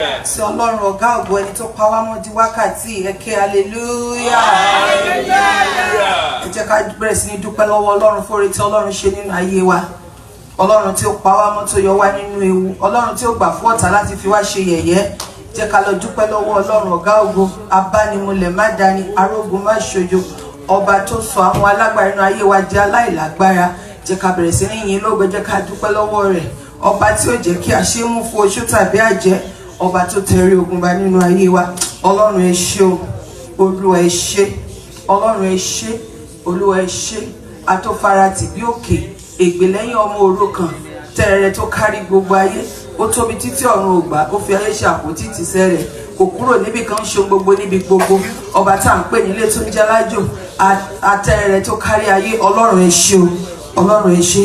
Sí Ọlọ́run ọ̀gá ògo ẹni tó pa wá mọ́ di wákàtí ẹ̀kẹ́ hallelujah. Ẹ jẹ́ ká bẹ̀rẹ̀ sí ní dúpẹ́ lọ́wọ́ Ọlọ́run fóore tí Ọlọ́run ṣe nínú ayé wa. Ọlọ́run tí ó pa wá mọ́ tó yọ wá nínú ewu. Ọlọ́run tí ó gbà fún ọ̀tá láti fi wá ṣe yẹ̀yẹ́. Jẹ́ ká lọ dúpẹ́ lọ́wọ́ Ọlọ́run ọ̀gá ògo, abánimúlẹ̀ má dání, arógun má ṣojo. Ọba tó sọ àwọn alágbára inú ayé wa di aláìlágbára. Jẹ́ ká bẹ̀rẹ̀ sí ní yìn lógo, jẹ́ ká dúpẹ́ lọ́wọ́ rẹ̀. Ọba tí ó jẹ́ kí àṣemú fún oṣù tàbí àjẹ́. Ọba tó tẹrí ogun ba nínú ayé wa. Ọlọ́run ẹ ṣé o, Olúwa ẹ ṣé, Ọlọ́run ẹ ṣé, Olúwa ẹ ṣé. Atófaratì bí òkè, ègbè lẹ́yìn ọmọ òrukàn, tẹrẹrẹ tó kárí gbogbo ayé. Ó tóbi títí ọ̀run ògbà, ó fi ayé ṣe àpótí ìtìsẹ̀ rẹ̀. Kò kúrò níbi kan, ṣe gbogbo níbi gbogbo. Ọba tá à ń pè nílé tó ń jẹ́ lájò, atẹrẹrẹ tó kárí ayé. Ọlọ́run ẹ ṣé o, Ọlọ́run ẹ ṣé,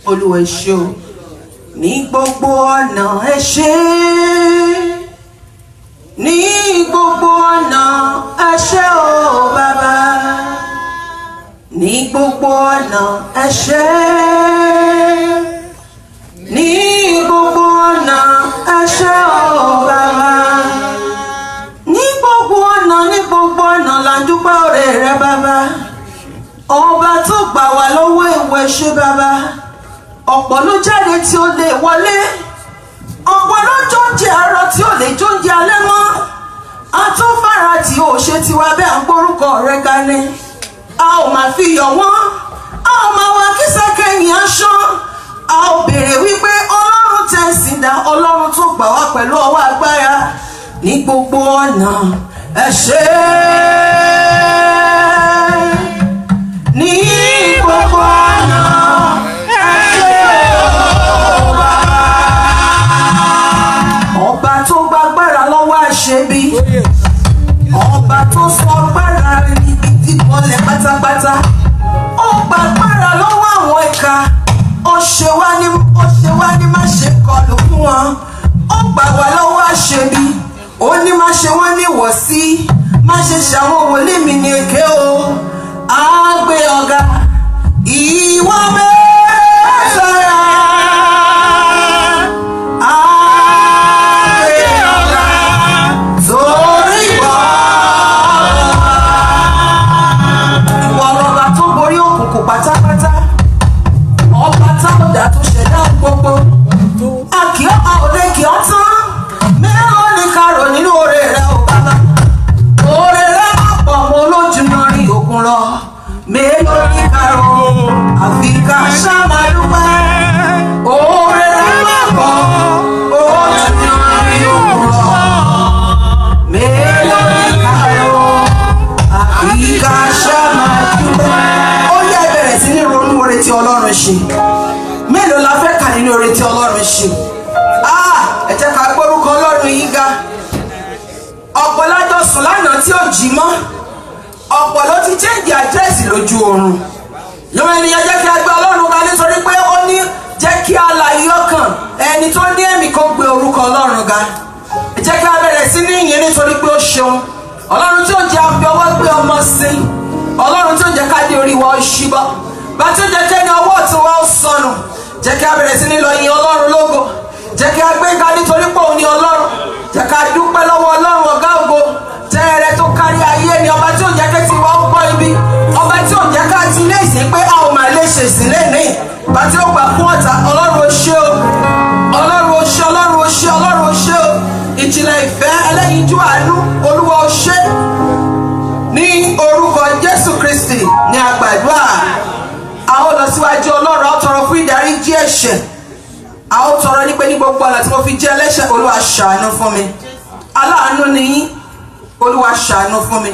Olúwa ẹ ṣé o. Ní gbogbo ọ̀nà ẹ ṣé, ní gbogbo ọ̀nà ẹ ṣé o bàbá, ní gbogbo ọ̀nà ẹ ṣé, ní gbogbo ọ̀nà ẹ ṣé o bàbá, ní gbogbo ọ̀nà là ń dúpẹ́ oore rẹ bàbá. Ọba tó gbà wá lọ́wọ́ ewu ẹ ṣé bàbá. Ọ̀pọ̀ ló jáde tí ó lè wọlé, ọ̀pọ̀ ló jóúnjẹ àárọ̀ tí ó lè jóúnjẹ alẹ́ mọ́. Atófara tí ó ṣe tiwa bẹ́ẹ̀ à ń gbórúkọ rẹ̀ ga ni. A ò máa fi yọ̀ wọ́n, a ò máa wá kí sẹ́kẹ̀yìn aṣọ. A ò béèrè wípé Ọlọ́run tẹ̀sìn dá, Ọlọ́run tó gbà wá pẹ̀lú ọwọ́ agbára. Ní gbogbo ọ̀nà ẹ ṣé, ní gbogbo ọ̀nà. Ṣebí ọba tó sọ agbára rẹ̀ níbi tí bọ́lẹ̀ pátápátá, ó gba agbára lọ́wọ́ àwọn ìka, ó ṣe wá ní má ṣe kọlù fún wọn, ó gbà wá lọ́wọ́ àṣebí, ó ní má ṣe wọ́n ní ìwọ̀sí, má ṣe ṣàwọn wòlíì mi ní èké o. Á gbé ọ̀gá ìwọ mẹ́sàrá. Pátápátá ọba tábọ̀dá tó ṣẹ̀dá gbogbo, àkíọ́ òde kì ọ́ tán, mélòó ni kárò nínú oore rẹ̀ ò bàbá. Oore rẹ̀ má pọ̀ mọ́ lójúmọ́ rí òkun lọ, mélòó ni kárò àfi ká ṣá máa dúpẹ́. Oore rẹ̀ má pọ̀ lójúmọ́ rí òkun lọ, mélòó ni kárò àfi ká ṣá máa dúpẹ́. Sí ní ronú oore tí Ọlọ́run ṣe. Mélòó la fẹ́ kà nínú oore tí Ọlọ́run ṣe? Ẹ jẹ́ ká gbórúkọ Ọlọ́run yìí ga. Ọ̀pọ̀ lájọ sùn lánàá tí ò jí mọ́. Ọ̀pọ̀ ló ti change àdírẹ́sì lójú oorun. Yọ̀wọ̀ ènìyàn jẹ́ kí a gbé Ọlọ́run ga nítorí pé ó ní jẹ́ kí alààyè ọkàn ẹni tó ní ẹ̀mí kó gbé orúkọ Ọlọ́run ga. Ẹ jẹ́ kí a bẹ̀rẹ̀ sí ní ìyìn nítorí pé ó ṣeun. Ọlọ́run tí ó jẹ́ àfi ọwọ́ gbé ọmọ sí. Ọlọ́run tí ó jẹ́ ká dé orí wa ó ṣíbọ́. Bá tí ó jẹ́ kẹ́ni ọwọ́ ọ̀tún wa ó sọnù. Jẹ́ kí a bẹ̀rẹ̀ sí ní lọ yin Ọlọ́run lógo. Jẹ́ kí a gbé ga nítorí pé òun ni Ọlọ́run. Jẹ́ ká dúpẹ́ lọ́wọ́ Ọlọ́run ọ̀gá ògo. Tẹ́rẹ tó kárí ayé ni ọba tí ó jẹ́ kí tiwa ó gbọ́ ibi. Ọba tí ó jẹ́ ká ti lé ìsìn pé a ò máa lè ṣe ìsìnlẹ̀ ní. Bá tí ó gbà fún ọ̀tá, Ọlọ́run ó ṣé o. Ọlọ́run ó ṣé, Ọlọ́run ó ṣé, Ọlọ́run ó ṣé o. Ìjìnlẹ̀ ìfẹ́ ẹlẹ́yinjú àánú, Olúwa ó ṣé. Ní orúkọ Jésù Kristi ni a gbàdúrà. A ó lọ síwájú Ọlọ́run, a ó tọrọ fún ìdáríjì ẹ̀ṣẹ̀. A ó tọrọ ní pé ní gbogbo ọ̀nà tí mo fi jẹ́ ẹlẹ́ṣẹ̀, Olúwa ṣàánú fún mi. Aláàánú ni yín, Olúwa ṣàánú fún mi.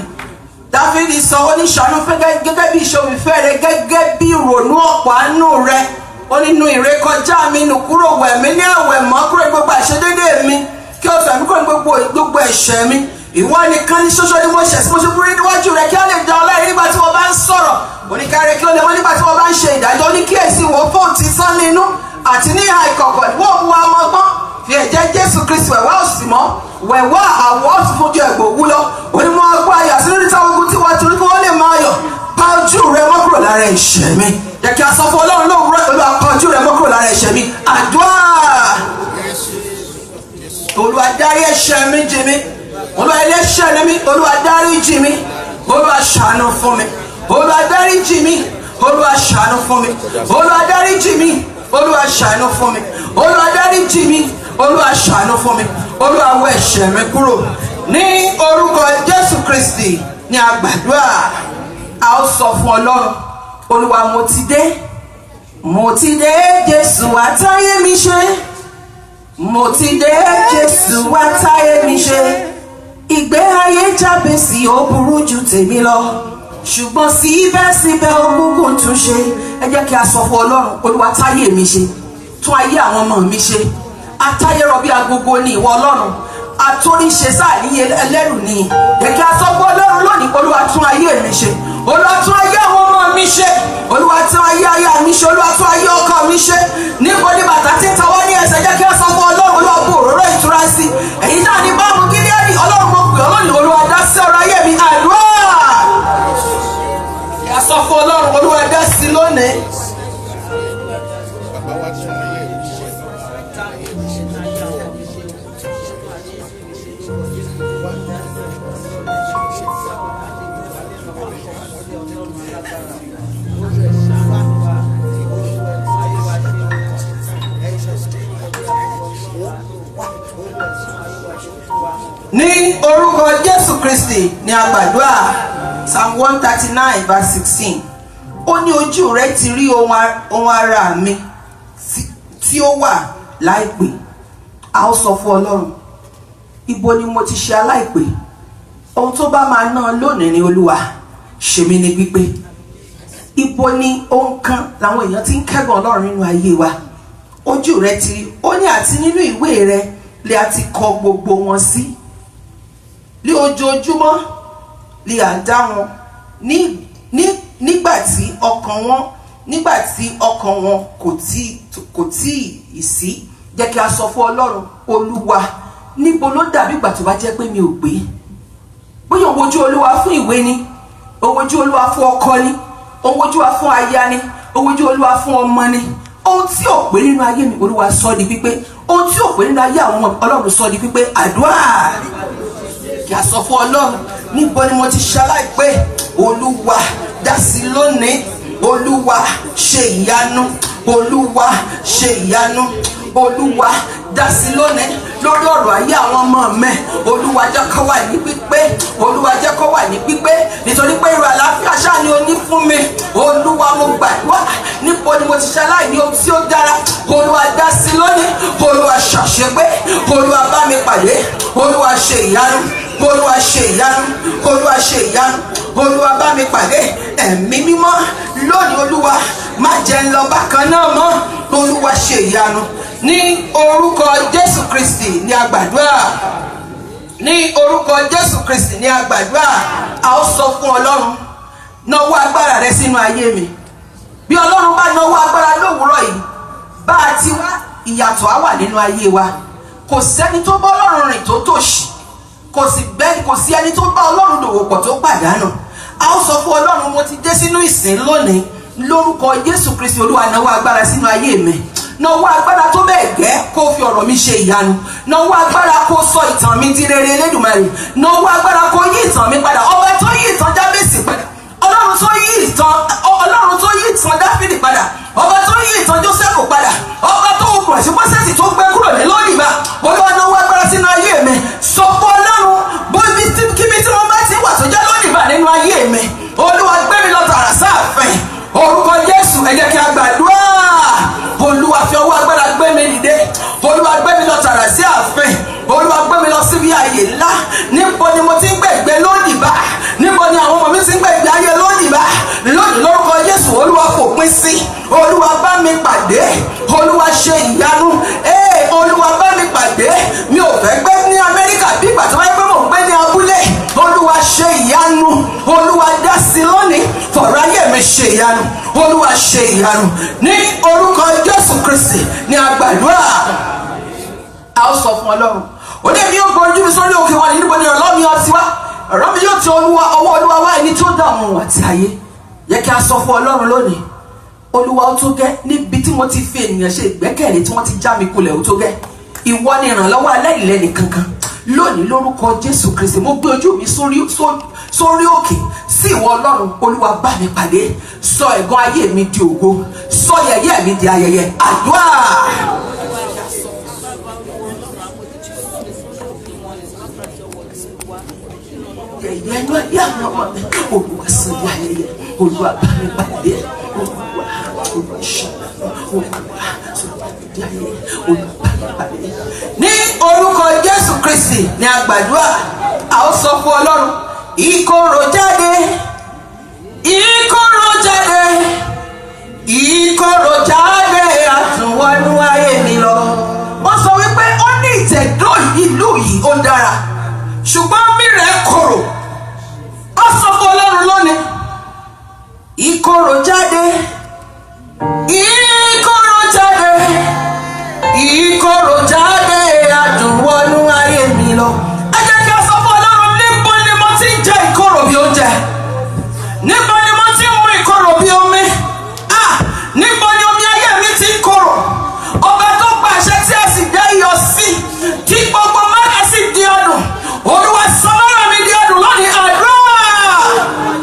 Dáfídì sọ ó ní ṣàánú fún gẹ́gẹ́ bí ìṣòwò ìfẹ́ rẹ, gẹ́gẹ́ bí ìrònú ọ̀pọ̀ àánú rẹ. Ó nínú ìrékọjá mi nù kúrò, wẹ̀ mí ní ẹ̀wẹ̀ mọ́ kúrò gbogbo àìṣedéédé mi, kí o fẹ̀ mí kúrò gbogbo ẹ̀ṣẹ̀ mi. Ìwọ nìkan ní ṣoṣo ni mo ṣẹ̀ sí mo ṣe búrí níwájú rẹ kí ó lè dá ọ láre nígbà tí wọ́n bá ń sọ̀rọ̀. Oníkàrẹ́ kí ó lè mọ́ nígbà tí wọ́n bá ń ṣe ìdájọ́. Oníkíyèsí wọ́n fóun ti sán nínú àti ní ìhà ìkọ̀kọ̀ wọ́n mú ọmọ ọgbọ́n. Fi ẹ̀jẹ̀ Jésù Kristi wẹ̀wá òsì mọ́, wẹ̀wá àwọ̀ ọ̀tún fojú ẹ̀gbò wú lọ. Onímọ̀ ọgbọ́n ayọ̀ sí lórí táwọn ogun tí wọ́n torí kí wọ́n lè máa yọ̀. Pa ojú rẹ mọ́ kúrò lára ẹ̀ṣẹ̀ mi. Jẹ́ kí a sọ fún Ọlọ́run lóòrùn rẹ̀ pẹ̀lú apá ojú rẹ mọ́ kúrò lára ẹ̀ṣẹ̀ mi. Àdúrà. Olúwa dárí ẹ̀ṣẹ̀ mi jì mí. Olúwa ẹlẹ́ṣẹ̀ ni mí, Olúwa dáríjì mí. Olúwa ṣàánú fún mi. Olúwa dáríjì mí. Olúwa ṣàánú fún mi. Olúwa dáríjì mí. Olúwa ṣàánú fún mi. Olúwa dáríjì mí. Olúwa ṣàánú fún mi. Olúwa wẹ ẹ̀ṣẹ̀ mi kúrò. Ní orúkọ Jésù Kristi ni a gbàdúrà. A ó sọ fún Ọlọ́run, Olúwa mo ti dé. Mo ti dé, Jésù wá táyé mi ṣe. Mo ti dé, Jésù wá táyé mi ṣe. Ìgbé ayé Jábésì ó burú ju tèmi lọ, ṣùgbọ́n síbẹ̀síbẹ̀ ogúngún tún ṣe. Ẹ jẹ́ kí a sọ fún Ọlọ́run, Olúwa táyé mi ṣe, tún ayé àwọn ọmọ mi ṣe. Atáyé rọ bí agogo ni ìwọ Ọlọ́run, atóríṣe sáàníyé ẹlẹ́rù ni. Jẹ́ kí a sọ fún Ọlọ́run lónìí, Olúwa tún ayé mi ṣe. Olúwa tún ayé àwọn ọmọ mi ṣe. Olúwa tún ayé aya mi ṣe. Olúwa tún ayé ọkọ mi ṣe. Níbo ni bàtà tí ń ta wá ní ẹsẹ̀, jẹ́ kí a sọ fún Ọlọ́run, Olúwa bò òróró ìtura sí. Èyí náà ni báwo Gíleádì, Ọlọ́run mo pè ọ́ lónìí, Olúwa dá sí ọ̀rọ̀ ayé mi. Àdúrà. Kí a sọ fún Ọlọ́run, Olúwa dá sí lónìí. Ní orúkọ Jésù Kristi ni a gbàdúrà. Psalm 139 verse 16. Ó ní ojú rẹ ti rí ohun ara mi tí ó wà láìpé. A ó sọ fún Ọlọ́run, ibo ni mo ti ṣe aláìpé? Ohun tó bá máa ná lónìí ni Olúwa ṣe mí ní pípé. Ibo ni ohun kan làwọn èèyàn ti ń kẹ́gàn Ọlọ́run nínú ayé wa? Ojú rẹ ti rí. Ó ní àti nínú ìwé rẹ lè a ti kọ gbogbo wọn sí. Ní ojoojúmọ́ lè à dá wọn nígbà tí ọkàn wọn kò tí ì sí. Jẹ́ kí a sọ fún Ọlọ́run, Olúwa níbo ló dàbí ìgbà tó bá jẹ́ pé mi ò gbé? Bóyá ó wojú Olúwa fún ìwé ni, ó wojú Olúwa fún ọkọ ni, ó wojú Olúwa fún aya ni, ó wojú Olúwa fún ọmọ ni. Ohun tí ò pé nínú ayé mi, Olúwa sọ di pípé. Ohun tí ò pé nínú ayé àwọn Ọlọ́run sọ di pípé. Àdúrà. Kí a sọ fún Ọlọ́run, níbo ni mo ti ṣaláìpé? Olúwa dá sí lónìí. Olúwa ṣe ìyanu. Olúwa ṣe ìyanu. Olúwa dá sí lónìí lórí ọ̀rọ̀ ayé àwọn ọmọ mi. Olúwa jẹ́ kó wà ní pípé. Olúwa jẹ́ kó wà ní pípé, nítorí pé irú àlàáfíà ṣáà ni o ní fún mi. Olúwa mo gbàdúrà, níbo ni mo ti ṣaláìní ohun tí ó dára? Olúwa dá sí lónìí. Olúwa ṣàṣepé. Olúwa bá mi pàdé. Olúwa ṣe ìyanu. Olúwa ṣe ìyanu. Olúwa ṣe ìyanu. Olúwa bá mi pàdé. Ẹ̀mí mímọ́ lónìí, Olúwa má jẹ́ ń lọ bákan náà mọ́. Olúwa ṣe ìyanu. Ní orúkọ Jésù Kristi ni a gbàdúrà. Ní orúkọ Jésù Kristi ni a gbàdúrà. A ó sọ fún Ọlọ́run, nawọ́ agbára rẹ sínú ayé mi. Bí Ọlọ́run bá nawọ́ agbára lówùúrọ̀ yìí, bá a ti wá, ìyàtọ̀ á wà nínú ayé wa. Kò sẹ́ni tó bá Ọlọ́run rìn tó tòṣì. Kò sí ẹni tó bá Ọlọ́run dòwò pọ̀ tó pàdánù. A ó sọ fún Ọlọ́run, mo ti dé sínú ìsìn lónìí. Lórúkọ Jésù Kristi, Olúwa nawọ́ agbára sínú ayé mi. Nawọ́ agbára tó bẹ́ẹ̀ gẹ́ kó fi ọ̀rọ̀ mi ṣe ìyanu. Nawọ́ agbára kó sọ ìtàn mi di rere Elédùmarè. Nawọ́ agbára kó yí ìtàn mi padà. Ọba tó yí ìtàn Jábésì padà. Ọlọ́run tó yí ìtàn Dáfídì padà. Ọba tó yí ìtàn Jósẹ́fù padà. Ọba tó okùn ẹ̀sìn pọ́sẹ̀sì tó gbé kúrò ní Lódìbà. Olúwa nawọ́ agbára sínú ayé mi. Sọ fún Ọlọ́run, kíbi tí wọ́n bá ti wà tó jẹ́ Lódìbà nínú ayé mi. Olúwa gbé mi lọ tààrà sáàfin. Orúkọ Jésù, ẹ jẹ́ kí a gbàdúrà. Olúwa fi ọwọ́ agbára gbé mi dìde. Olúwa gbé mi lọ tààrà sí ààfin. Olúwa gbé mi lọ síbi ààyè ńlá. Níbo ni mo ti ń gbẹ̀gbẹ́ Lódìbà? Níbo ni àwọn ọmọ mi ti ń gbẹ̀gbẹ́ ayé Lódìbà? Lónìí lórúkọ Jésù, Olúwa fòpin sí. Olúwa bá mi pàdé. Olúwa ṣe ìyanu. Olúwa bá mi pàdé. Mi ò fẹ́ gbé ní Amẹ́ríkà bí ìgbà tí wọ́n yẹ pé mò ń gbé ní abúlé. Olúwa ṣe ìyanu. Olúwa dá sí lónìí. Fọ̀rọ̀ ayé mi ṣe ìyanu. Olúwa ṣe ìyanu. Ní orúkọ Jésù Kristi ni a gbàdúrà. A ó sọ fún Ọlọ́run, ó dé mi ó gbójú mi sórí òkè wọn, níbo ni ọ̀rọ̀ mi ọtí wá? Ọ̀rọ̀ mi yóò ti ọwọ́ Olúwa wá, ẹni tó dá ọ̀run àti ayé. Yẹ kí a sọ fún Ọlọ́run lónìí, Olúwa ó tó gẹ́. Níbi tí mo ti fi ènìyàn ṣe ìgbẹ́kẹ̀lé, tí wọ́n ti já mi kulẹ̀, ó tó gẹ́. ìwọ ni ìrànlọ́wọ́ aláìlẹ́ni kankan lónìí lórúkọ Jésù Kristi mo gbé ojú mi sórí òkè sí ìwọ Ọlọ́run. Olúwa bá mi pàdé, sọ ẹ̀gàn ayé mi di ògo, sọ yẹ̀yẹ́ mi di ayẹyẹ. Àdúrà. Olúwa sọ di ayẹyẹ, Olúwa bá mi pàdé, Olúwa ṣàlàyé, Olúwa sọ di ayẹyẹ, Olúwa bá mi pàdé. Ní orúkọ Jésù Kristi ni a gbàdúrà. A ó sọ fún Ọlọ́run, ìkorò jáde, ìkorò jáde, ìkorò jáde, àtúnwọ́nú ayé mi lọ. Wọ́n sọ wípé ó ní ìtẹ̀dó ìlú yìí ó dára, ṣùgbọ́n mi rẹ̀ korò. Ó sọ fún Ọlọ́run lónìí, ìkorò jáde, ìkorò jáde, ìkorò jáde, àtúnwọ́nú ayé mi lọ. Ẹ jẹ́ kí a sọ fún Ọlọ́run, níbo ni mo ti ń jẹ ìkorò bí oúnjẹ? Níbo ni mo ti ń mu ìkorò bí omi? Níbo ni omi ayé mi ti ń korò? Ọba tó pàṣẹ tí a sì dá iyọ̀ sí, tí gbogbo mọ́lá sì di ọdún. Olúwa sọ mọ́lá mi di ọdún lónìí. Àdúrà.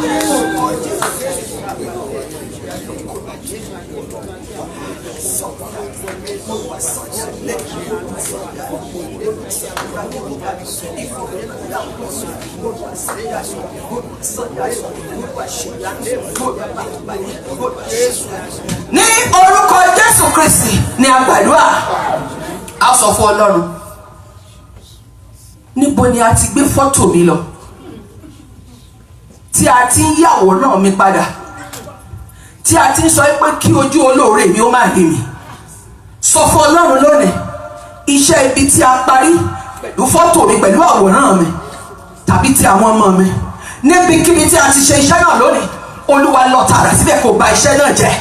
Ní orúkọ Jésù Kristi ni a gbàdúrà. A sọ fún Ọlọ́run, níbo ni a ti gbé fọ́tò mi lọ tí a ti ń yàwòrán mi padà, tí a ti ń sọ pé kí ojú olóore mi ó má rí mi? Sọ fún Ọlọ́run lónìí, iṣẹ́ ibi tí a parí pẹ̀lú fọ́tò mi, pẹ̀lú àwòrán mi tàbí ti àwọn ọmọ mi, níbikíbi tí a ti ṣe iṣẹ́ náà lónìí, Olúwa lọ tààrà síbẹ̀ kó bà iṣẹ́ náà jẹ́.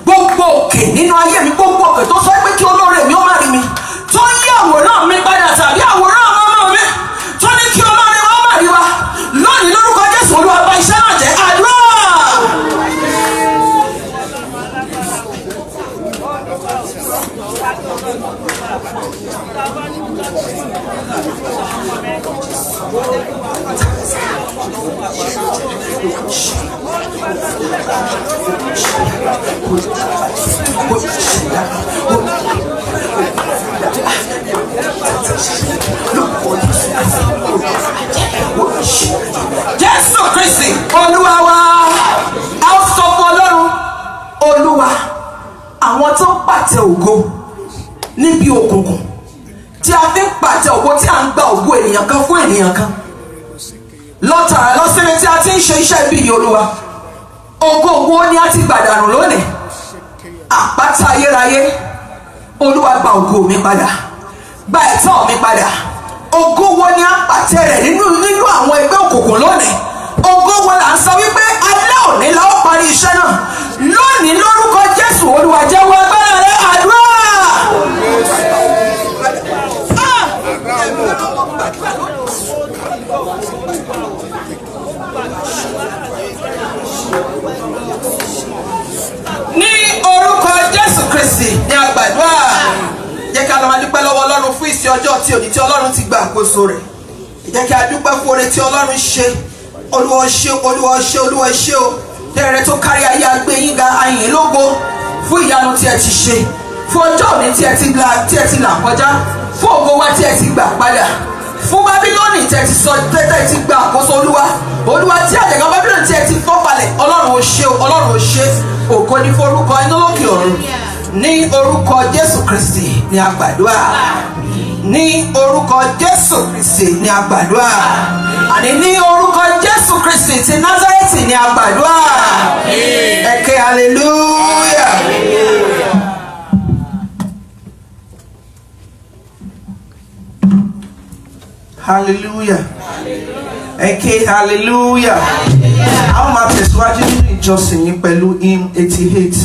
Gbogbo òkè nínú ayé mi, gbogbo òkè tó sọ pé kí olóore mi ó má rí mi, tó yí àwòrán mi padà tàbí àwòrán ọmọ mi, tó ní kí olóore wa má rí wa, lónìí lórúkọ Jésù Olúwa bà iṣẹ́ náà jẹ́. Àdúrà. Jésù Kristi Olúwa wa. A ó sọ fún Ọlọ́run, Olúwa, àwọn tó ń pàtẹ ògo níbi òkùnkùn, tí a fi ń pàtẹ ògo, tí a ń gba ògo ènìyàn kan fún ènìyàn kan, lọ́tàrà lọ́sẹ̀rẹ̀ tí a ti ń ṣe iṣẹ́ ibi yìí, Olúwa, ògo ni a ti gbàdànù lónìí. Àpáta ayérayé, Olúwa gba ògo mi padà, gba ẹ̀tọ́ mi padà. Ògo wo ni a pàtẹ rẹ̀ nínú àwọn ẹgbẹ́ òkùnkùn lónìí? Ògo wo là ń sọ wípé alẹ́ òní la ó parí iṣẹ́ náà? Lónìí lórúkọ Jésù Olúwa jẹ́wọ́ agbára rẹ̀. Àdúrà. Ní orúkọ Jésù Kristi ni a gbàdúrà. Jẹ́ kí a lọ máa dúpẹ́ lọ́wọ́ Ọlọ́run fún ìsìn ọjọ́ tí òní tí Ọlọ́run ti gba àkóso rẹ̀. Jẹ́ kí a dúpẹ́ fún oore tí Ọlọ́run ṣe. Olúwa ṣe, Olúwa ṣe, Olúwa ṣe o. Tẹ̀rẹ̀ tó kárí ayé agbé yín ga, ayìn lógo fún ìyanu tí ẹ ti ṣe, fún ọjọ́ òní tí ẹ ti là kọjá, fún ògo wa tí ẹ ti gbà padà, fún Bábílónì tí ẹ ti sọ tẹ́tẹ́ ti gba àkóso. Olúwa tí àjàgà Bábílónì tí ẹ ti fọ́ palẹ̀. Ọlọ́run ò ṣe o, Ọlọ́run ò ṣe. Ògo ni forúkọ inú lókè ọ̀run. Ní orúkọ Jésù Kristi ni a gbàdúrà. Ní orúkọ Jésù Kristi ni a gbàdúrà. Àní ní orúkọ Jésù Kristi ti Násárẹ́tì ni a gbàdúrà. Ẹ ké hallelujah. Hallelujah. Ẹ ké hallelujah. A ó máa tẹ̀síwájú nínú ìjọsìn yìí pẹ̀lú hymn 88.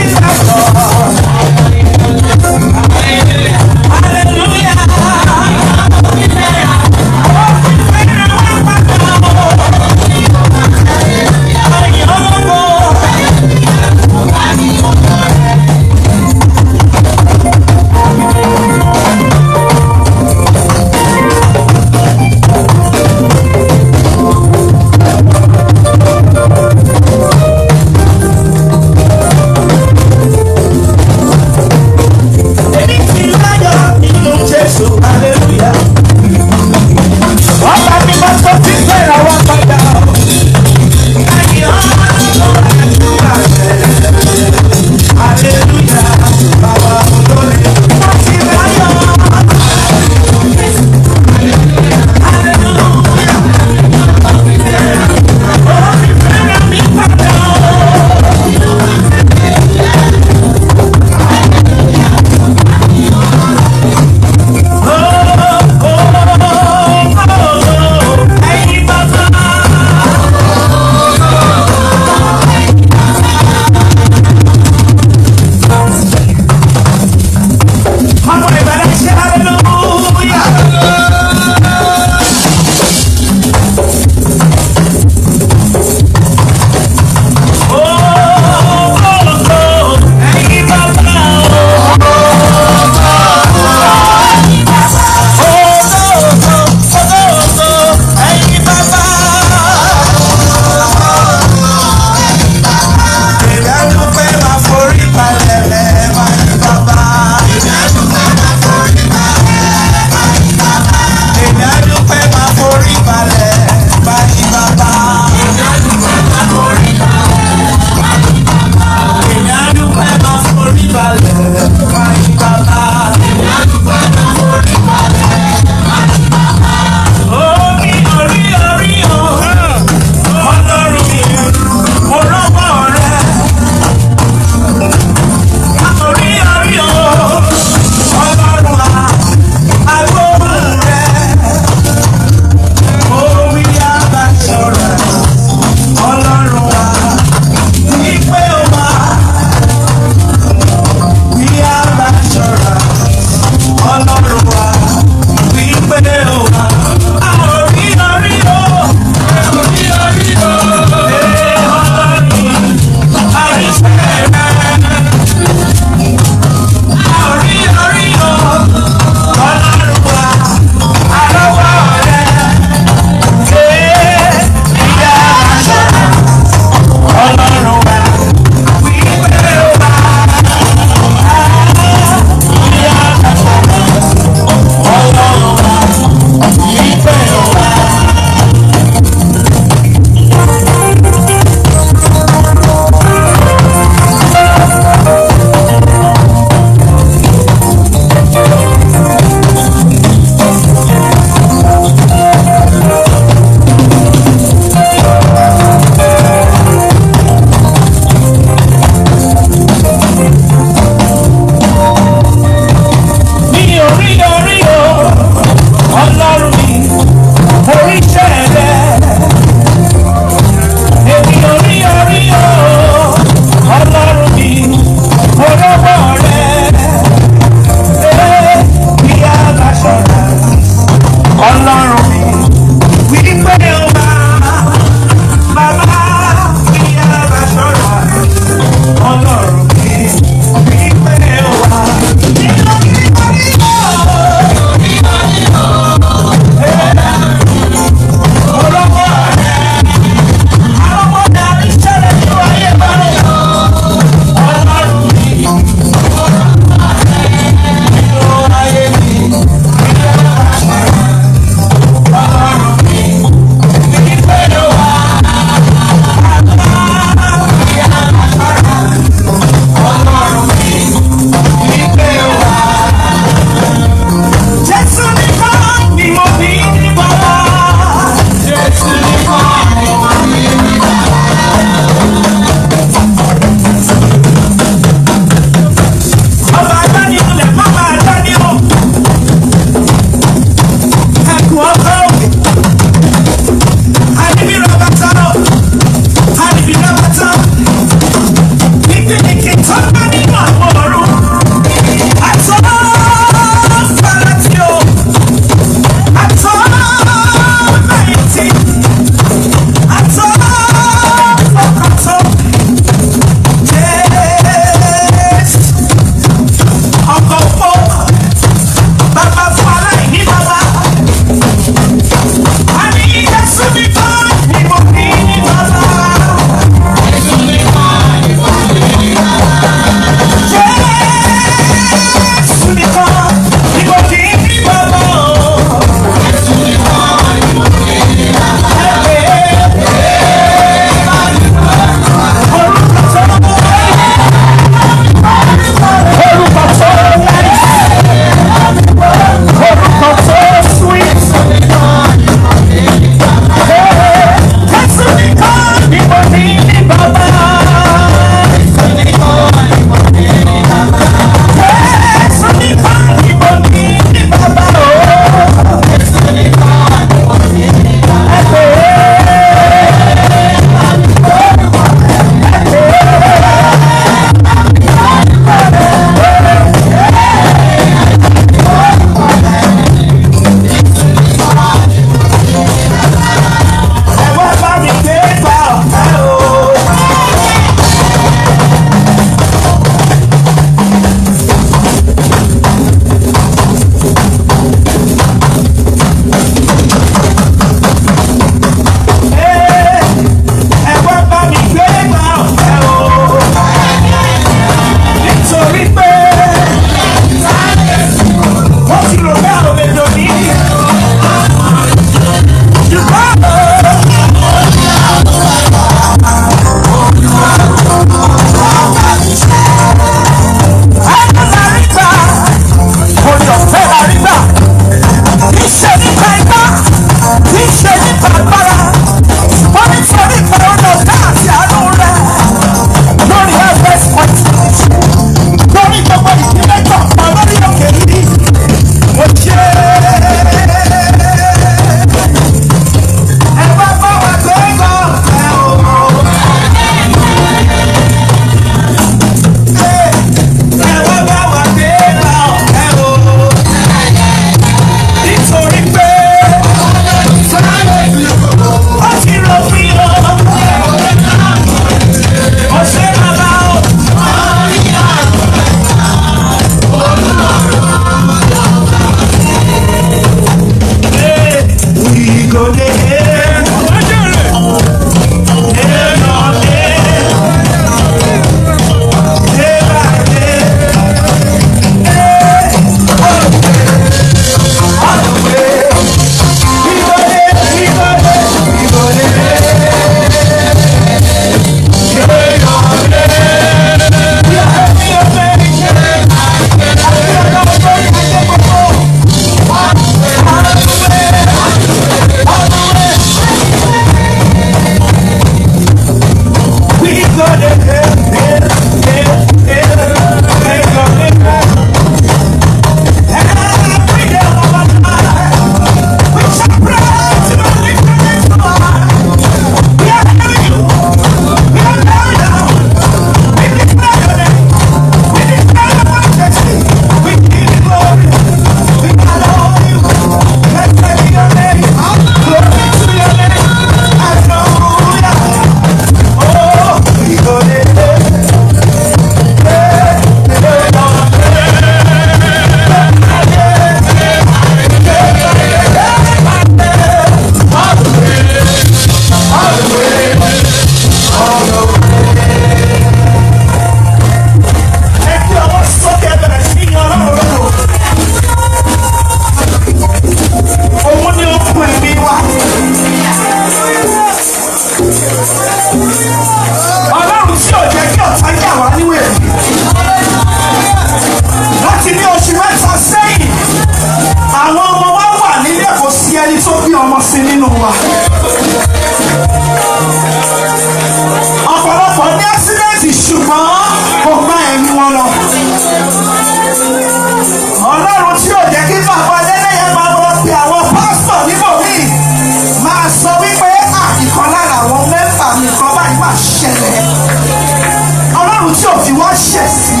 ṣẹ̀ sí.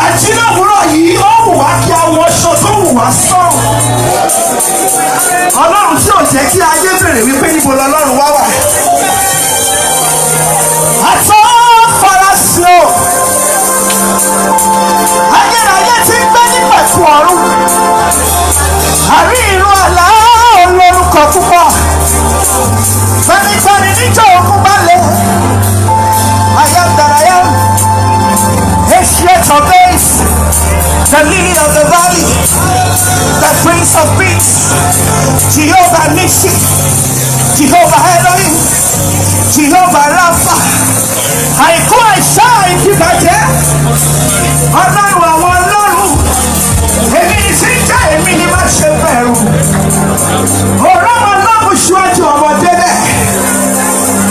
Àjílòwúrọ̀ yìí ó wù wá kí a wọṣọ tó wù wá sàn. Ọlọ́run tí ò jẹ́ kí ayé bèrè wípé níbo lọ́lọ́run wá wà. Àtọ́ farasin o. Ayérayé ti ń gbé ní pẹ̀kú ọ̀run. Àrí ìrún àlá olórúkọ púpọ̀. Fẹ́nifẹ́ni níjọ́ ogun balẹ̀. Ayáǹdarayá. Ancient of days. The lily of the valley. The Prince of Peace. Jehovah Nissi. Jehovah Elohim. Jehovah Rapha. Àìkú àìsá ìdíbàjẹ́. Ọlọ́run àwọn ọlọ́run. Èmi ní sí jẹ́ èmi ní má ṣe bẹ̀rù. Ọ̀rọ̀ wọn lọ́gùn ṣíwájú ọmọdé bẹ́ẹ̀.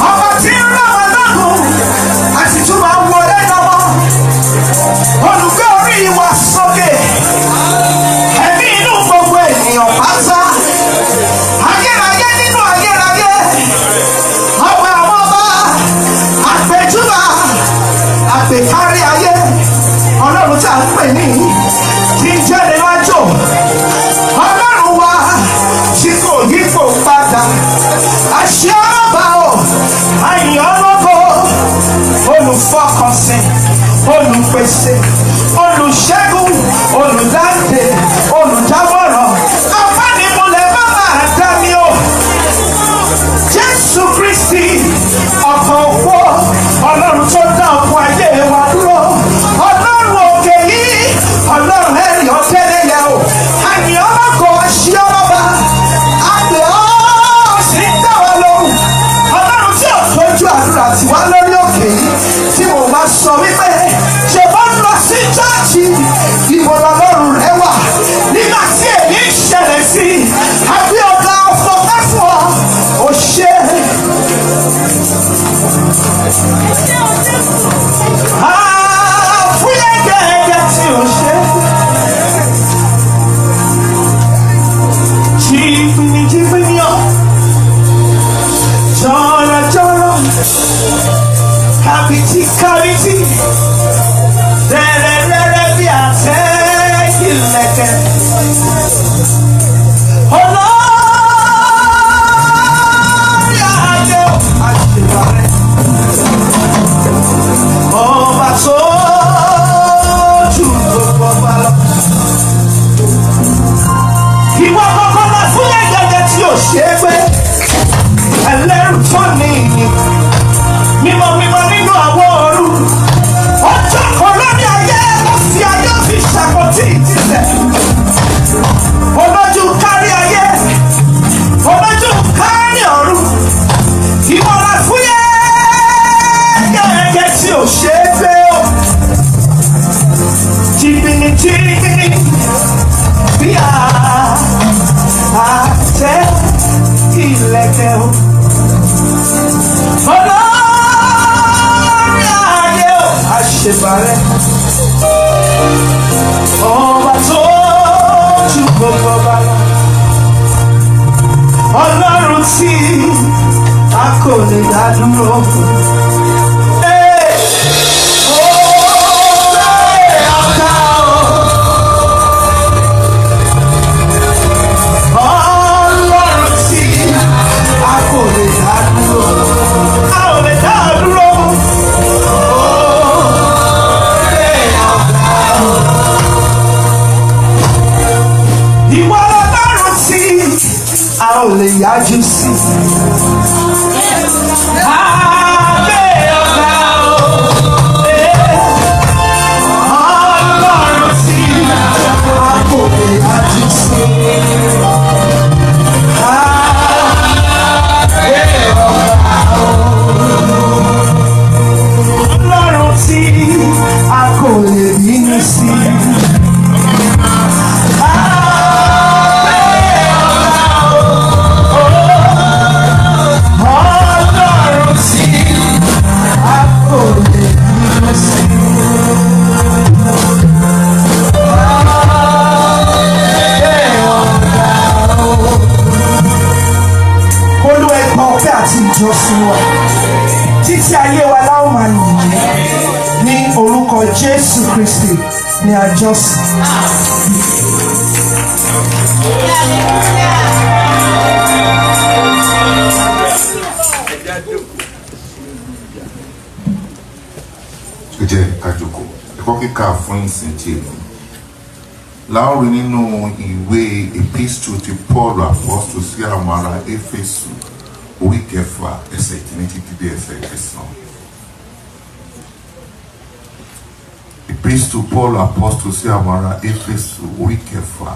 Ọmọ tí ń rán wọn lọ́gùn àti tún máa wọlé lọ́wọ́. Olùgbé orí wa sókè. Ẹ̀mí inú gbogbo ènìyàn pátá. Ayérayé nínú ayérayé. Ọba àwọn ọba. Àpèjúbà. Àpèkárí ayé. Ọlọ́run tí a ń pè ní jíjẹ́ níwájú. Ọlọ́run wa tí kò yípo padà. Àṣẹ ọlọ́ba o. Àyìn ọlọ́bọ. Olùfọkànsìn. Olùpèsè. Olùṣẹ́gun. Olùdáǹdè. Olùdámọ̀ràn. Afánimúlẹ̀ má máa dá mi o. Jésù Kristi ọkọ̀ òpó. Ọlọ́run tó dá ọkọ̀ ayé wa dúró. Ọlọ́run òkè yìí. Ọlọ́run ẹ̀rí ọ̀kẹ́lẹ́ yẹ o. Àyìn ọlọ́kọ̀ àṣẹ ọlọ́ba. Àgbẹ̀ ọ́ sì ń dá wa lóhùn. Ọlọ́run tí ò tójú àdúrà tiwa lórí òkè yìí. Tí mo máa sọ wípé ṣe bá ń lọ sí chọ́ọ̀chì. Ìbò lọ́lọ́run rẹ wà. Nígbà tí èmi ń ṣẹlẹ̀ sí i. Àbí ọ̀gá ọ̀fọ̀ fẹ́ fún ọ. Ò ṣe. Fúyẹ́ gẹ́gẹ́ tí ò ṣe. Jìgbìnì ọ̀. Jọ̀rọ̀jọ̀rọ̀. Kàbìtì. Rẹ̀rẹ̀rẹ̀rẹ̀ bí àtẹ ìlẹ̀kẹ̀. Olórí ayé o. Àṣìbàrẹ̀. Ọba tó jù gbogbo ọba lọ. Ìwọ kọ́kọ́ lọ fún ẹ̀gẹ́gẹ́ tí ò ṣe é pé. Ẹlẹ́rù tó ní ìyìn. Mímọ́ nínú àwọn òru. Ọjọ́ kan lórí ayé ó fi ayé fi ṣàkóso ìtìsẹ̀. Olójú kárí ayé. Olójú kárí ọ̀run. Ìmọ̀ràn fúyẹ́ gẹ́gẹ́ tí ò ṣe é gbé o. Jìgbìnì bí àtẹ ìlẹ̀kẹ̀ o. Olórí ayé o. Àṣebàrẹ̀. Ọba tó ju gbogbo ọba lọ. Ọlọ́run tí a kò lè dá dúró. Ọlọ́run tí a kò lè dá dúró. A ò lè dá dúró. Ìwọ Ọlọ́run tí a ò lè yájú sí. Ọlọ́run tí a kò lè yájú sí. Ọlọ́run tí a kò lè bínú sí. Ìjọsìn wa títí ayé wa láwọn. Jésù Kristi ni àjọsìn. Ẹ jẹ́ ká jókòó. Ẹ̀kọ́ kíkà fún ìsìn tí èmi. Láòrí nínú ìwé epistle ti Paul apostol sí àwọn ará Éfésù orí kẹfà ẹsẹ̀ ìkíní títí dé ẹsẹ̀ kẹsàn-án. Epistle Paul apostol sí àwọn ará Éfésù orí kẹfà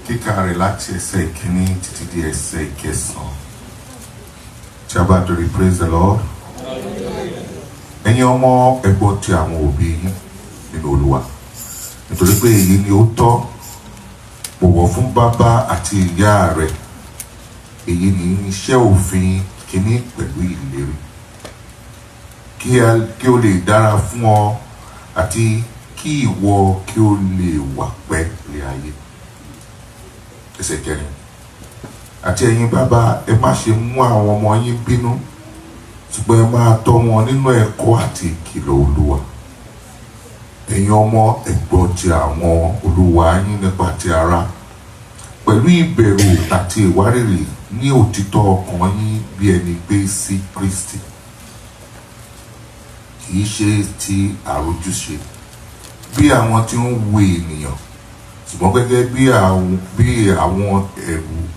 kíkà rẹ̀ láti ẹsẹ̀ ìkíní títí dé ẹsẹ̀ kẹsàn-án. Tí a bá torí praise the Lord. Ẹ̀yin ọmọ ẹ gbọ́ ti àwọn òbí yín nínú Olúwa. Nítorí pé èyí ni ó tọ́, bọ̀wọ̀ fún bàbá àti ìyá rẹ̀. Èyí ni iṣẹ́ òfin kìíní pẹ̀lú ìlérí. Kí ó lè dára fún ọ àti kí ìwọ kí ó lè wà pẹ́ lé ayé. Ẹsẹ̀ kẹrin. Àti ẹ̀yin bàbá ẹ má ṣe mú àwọn ọmọ yín bínú, ṣùgbọ́n ẹ máa tọ́ wọn nínú ẹ̀kọ́ àti ìkìlọ̀ Olúwa. Ẹ̀yin ọmọ ẹ gbọ́ ti àwọn olúwa yín nípa ti ara, pẹ̀lú ìbẹ̀rù àti ìwárìrì ní òtítọ́ ọkàn yín bí ẹni gbé sí Kristi. Kì í ṣe ti àrójúṣe bí àwọn tí ń wo ènìyàn, ṣùgbọ́n gẹ́gẹ́ bí àwọn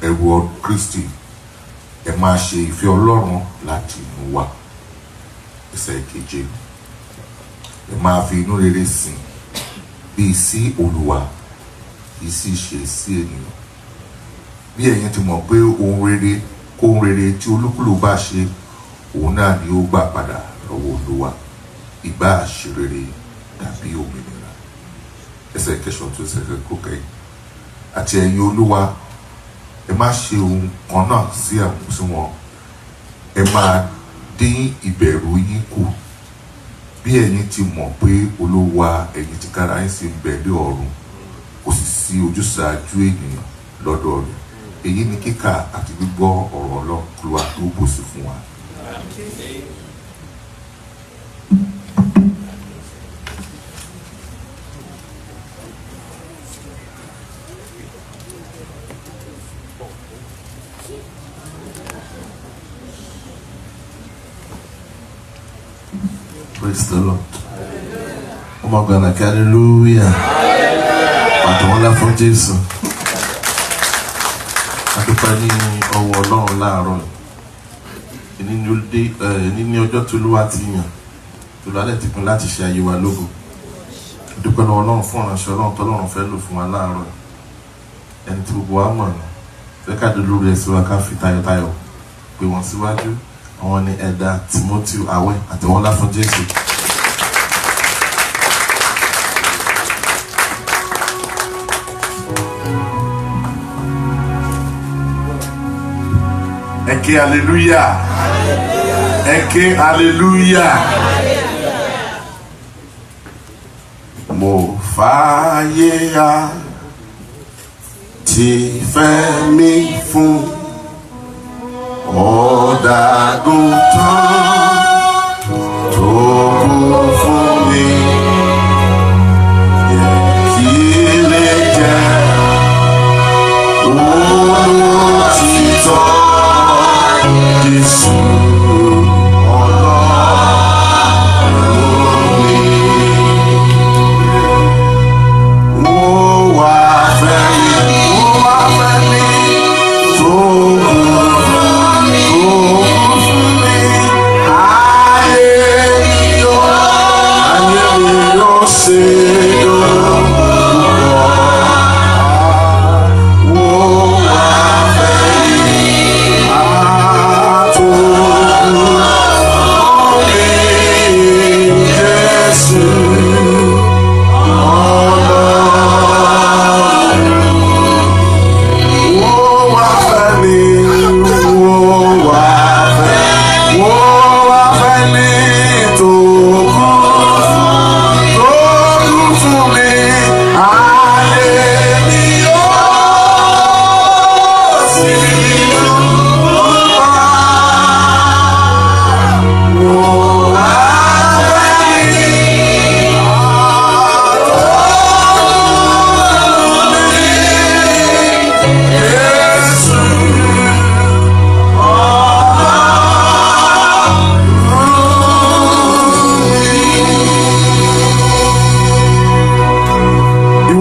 ẹrú Kristi. Ẹ máa ṣe ìfẹ́ Ọlọ́run láti inú wa. Ẹsẹ̀ keje. Ẹ máa fi inú rere sìn bíi sí Olúwa, kì í sì ṣe sí ènìyàn. Bí ẹ̀yin ti mọ̀ pé ohun rere tí olúkúlùkù bá ṣe, òun náà ni ó gbà padà lọ́wọ́ Olúwa, ìbá ṣe rere tàbí òmìnira. Ẹsẹ̀ kẹsàn-án tó ṣẹ̀ṣẹ̀ kó kẹ́yìn. Àti ẹ̀yin Olúwa, ẹ má ṣe ohun kan náà sí wọn. Ẹ máa dín ìbẹ̀rù yín kù, bí ẹ̀yin ti mọ̀ pé Olúwa ẹ̀yin tìkára yín sì ń bẹ ní ọ̀run, kò sì sí ojúsàájú ènìyàn lọ́dọ̀ rẹ̀. Èyí ni kíkà àti gbígbọ́ ọ̀rọ̀ Ọlọ́run. Olúwa tó bùsí fún wa. Praise the Lord. Oh my God, hallelujah. Pàtàkì fún Jésù. Adúpẹ́ ní ọwọ́ Ọlọ́run láàárọ̀. Ní ọjọ́ tí Olúwa ti yàn, Olúwa dẹ̀ ti pín láti ṣe ayé wa lógo. Adúpẹ́ lọ́wọ́ Ọlọ́run fún ìránṣẹ́ Ọlọ́run tọ́lọ́run fẹ́ lò fún wa láàárọ̀. Ẹni tí gbogbo wa mọ̀ ní. Fẹ́ ká dé lórí ẹ̀sìn wa ká fi tayọ̀tayọ̀ pé wọ́n síwájú. Àwọn ni ẹ̀dá Timothy Awẹ́ àtẹ̀wọ́lá fún Jésù. Ẹ ké hallelujah. Ẹ ké hallelujah. Mo fààyè ya tí fẹ́ mi fún ọ̀dàgùntàn tó kú fún mi. Yẹ kí lè jẹ́ olótìtọ́ Jésù Ọlọ́run mi. Wọ́n wá fẹ́ mi tó kú. Ayé yóò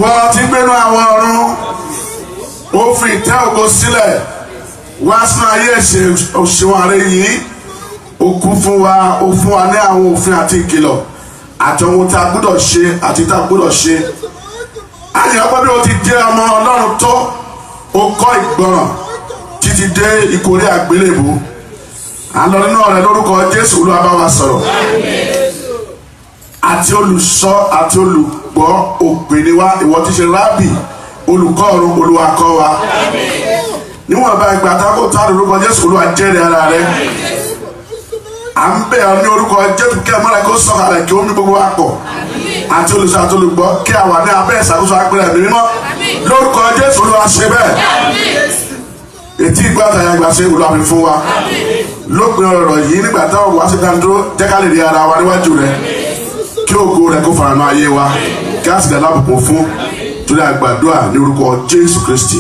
ìwọ tí gbénu àwọn ọ̀run ó fi ìtẹ́ ògo sílẹ̀ wá sínú ayé ẹ̀ṣẹ̀ òṣùwọ̀n rẹ yìí ó kú fún wa ó fún wa ní àwọn òfin àti ìkìlọ̀ àti ohun tí a gbọ́dọ̀ ṣe àti tí a gbọ́dọ̀ ṣe. àyàn pé bí o ti jẹ́ ọmọ Ọlọ́run tó o kọ́ ìgbọràn títí dé ìkórè àgbélébùú. à ń lọ nínú ọ̀rẹ́ lórúkọ Jésù Olúwa bá wa sọ̀rọ̀. àti olùṣọ́ àti olùgbọ́ òpè ni wá ìwọ tí ṣe rábì olùkọ́ ọ̀run Olúwa kọ́ wa. níwọ̀n bá ìgbà tá a kò tó àdúrókọ Jésù Olúwa jẹ́rìí ara rẹ. à ń bẹ̀ ọ́ ní orúkọ Jésù kí ẹ mọ́ra kó sọ̀kalẹ̀ kí omi gbogbo wa pọ̀ àti olùṣọ́ àti olùgbọ́ kí a wà ní abẹ́ ìṣàkóso agbára ẹ̀mí mímọ́ lórúkọ Jésù Olúwa ṣe bẹ́ẹ̀. ètí ìgbà àtàyà ìgbà ṣe Olúwa fi fún wa lópin ọ̀rọ̀ yìí nígbà táwọn wá sí dáńdúró jẹ́ ká lè rí ara wa níwájú rẹ kí ògo rẹ kó fara mọ́ ayé wa kí a sì dá lábùkún fún torí àgbàdua ní orúkọ Jésù Kristi